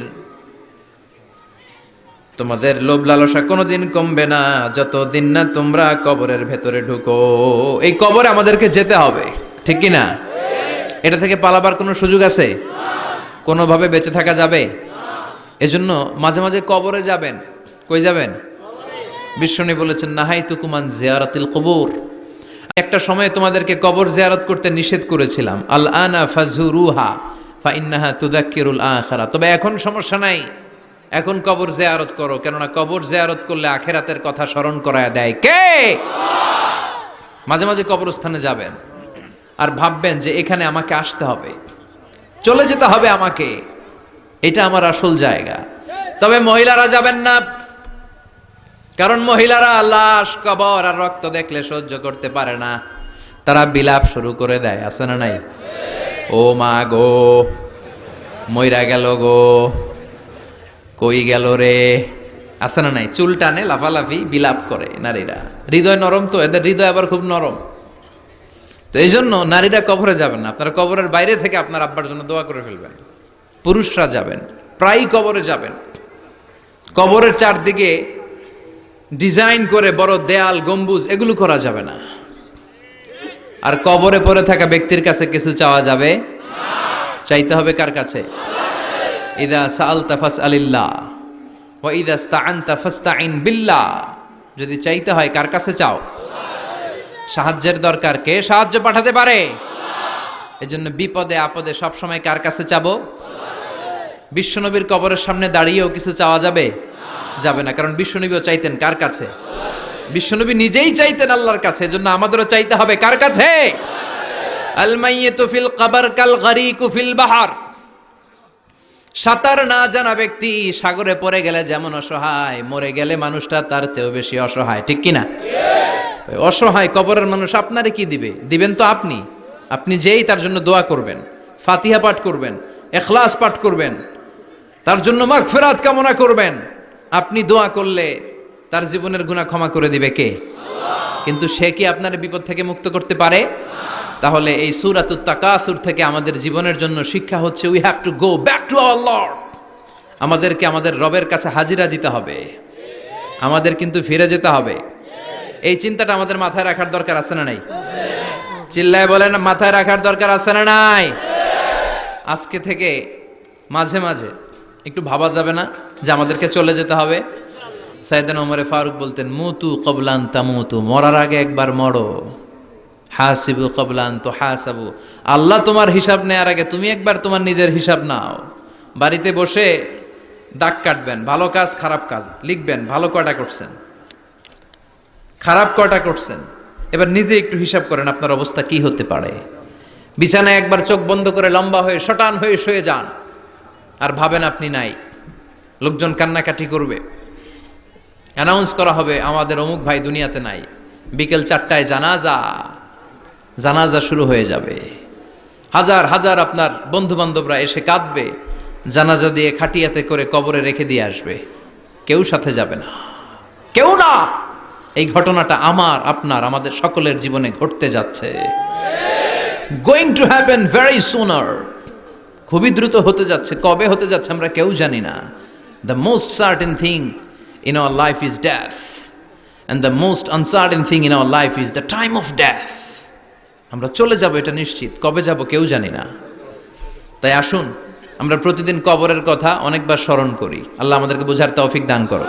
তোমাদের লোভ লালসা কোনোদিন কমবে না যতদিন না তোমরা কবরের ভেতরে ঢুকো। এই কবরে আমাদেরকে যেতে হবে, ঠিক কি না? এটা থেকে পালাবার কোনো সুযোগ আছে? কোনোভাবে বেঁচে থাকা যাবে? এজন্য মাঝে মাঝে কবরে যাবেন। কই যাবেন? বিশ্বনী বলেছেন নাহাইতুকুম আন জিয়ারাতিল কুবুর, একটা সময় তোমাদেরকে কবর জিয়ারত করতে নিষেধ করেছিলাম, আল আনা ফাজুরুহা ফাইন্নাহা তুযাক্কিরুল আখিরা, তবে এখন সমস্যা নাই, এখন কবর জিয়ারত করো, কেননা কবর জিয়ারত করলে আখিরাতের কথা স্মরণ করায় দেয় কে? মাঝে মাঝে কবরস্থানে যাবেন আর ভাববেন যে এখানে আমাকে আসতে হবে, চলে যেতে হবে আমাকে, এটা আমার আসল জায়গা। তবে মহিলারা যাবেন না, কারণ মহিলারা লাশ, কবর আর রক্ত দেখলে সহ্য করতে পারে না, তারা বিলাপ শুরু করে দেয়। আছে না নাই? ও মা গো, মইরা গেল গো, কই গেল রে, আছে না নাই? চুল টানে, লাফালাফি, বিলাপ করে নারীরা। হৃদয় নরম তো, এদের হৃদয় আবার খুব নরম। তো এই জন্য নারীরা কবরে যাবেন না, আপনারা কবরের বাইরে থেকে আপনার আব্বার জন্য দোয়া করে ফেলবেন। পুরুষরা যাবেন, প্রায় কবরে যাবেন। কবরের চারদিকে ডিজাইন করে বড় দেয়াল, গম্বুজ, এগুলো করা যাবে না। আর কবরে পড়ে থাকা ব্যক্তির কাছে কিছু চাওয়া যাবে? চাইতে হবে কার কাছে? ইদা সাআলতা ফাসআলিল্লাহ ওয়া ইদা ইসতাআনতা ফাসতাইন বিল্লাহ, যদি চাইতে হয় কার কাছে চাও? সাহায্যের দরকার, কে সাহায্য পাঠাতে পারে? এজন্য বিপদে আপদে সব সময় কার কাছে চাবো? বিশ্বনবীর কবরের সামনে দাঁড়িয়েও কিছু চাওয়া যাবে? যাবে না, কারণ বিশ্বনবীও চাইতেন কার কাছে? বিশ্বনবী নিজেই চাইতেন আল্লাহর কাছে। এজন্য আমাদেরও চাইতে হবে কার কাছে? আল মাইয়িতু ফিল কবর কাল গরীকু ফিল বাহর, সাঁতার না জানা ব্যক্তি সাগরে পড়ে গেলে যেমন অসহায়, মরে গেলে মানুষটা তার চেয়েও বেশি অসহায়, ঠিক কি না? অসহায় কবরের মানুষ আপনারে কি দিবে? দিবেন তো আপনি। আপনি যেই তার জন্য দোয়া করবেন, ফাতিহা পাঠ করবেন, ইখলাস পাঠ করবেন, তার জন্য মাগফিরাত কামনা করবেন, আপনি দোয়া করলে তার জীবনের গুনাহ ক্ষমা করে দিবে কে? কিন্তু সে কি আপনার বিপদ থেকে মুক্ত করতে পারে? তাহলে এই সূরাতুত তাকাসুর থেকে আমাদের জীবনের জন্য শিক্ষা হচ্ছে, we have to go back to our Lord. আমাদেরকে আমাদের রবের কাছে হাজিরা দিতে হবে, আমাদের কিন্তু ফিরে যেতে হবে। এই চিন্তাটা আমাদের মাথায় রাখার দরকার আছে না নাই? চিল্লায় বলেন, মাথায় রাখার দরকার আছে না নাই? আজকে থেকে মাঝে মাঝে একটু ভাবা যাবে না যে আমাদেরকে চলে যেতে হবে? সাইয়েদনা ওমর ফারুক বলতেন, মুতু ক্বাবলা আন তামুতু, মরার আগে একবার মরো। হাসিবু ক্বাবলা আন তুহাসাবু, আল্লাহ তোমার হিসাব নেওয়ার আগে তুমি একবার তোমার নিজের হিসাব নাও। বাড়িতে বসে দাগ কাটবেন, ভালো কাজ খারাপ কাজ লিখবেন, ভালো কয়টা করছেন, খারাপ কয়টা করছেন, এবার নিজে একটু হিসাব করেন আপনার অবস্থা কি হতে পারে। বিছানায় একবার চোখ বন্ধ করে লম্বা হয়ে শটান হয়ে শুয়ে যান, আর ভাবেন আপনি নাই। লোকজন কান্নাকাটি করবে, অ্যানাউন্স করা হবে আমাদের অমুক ভাই দুনিয়াতে নাই। বিকেল 4টায় জানাজা শুরু হয়ে যাবে। হাজার হাজার আপনার বন্ধু বান্ধবরা এসে কাঁদবে, জানাজা দিয়ে খাটিয়াতে করে কবরে রেখে দিয়ে আসবে। কেউ সাথে যাবে না, কেউ না। এই ঘটনাটা আমার, আপনার, আমাদের সকলের জীবনে ঘটতে যাচ্ছে। গোয়িং টু হ্যাপেন ভেরি সুনার, খুবই দ্রুত হতে যাচ্ছে। কবে হতে যাচ্ছে আমরা কেউ জানি না। The most certain thing in our life is death, and the most uncertain thing in our life is the time of death. আমরা চলে যাব, এটা নিশ্চিত। কবে যাব কেউ জানি না। তাই আসুন আমরা প্রতিদিন কবরের কথা অনেকবার স্মরণ করি। আল্লাহ আমাদেরকে বোঝার তৌফিক দান করো।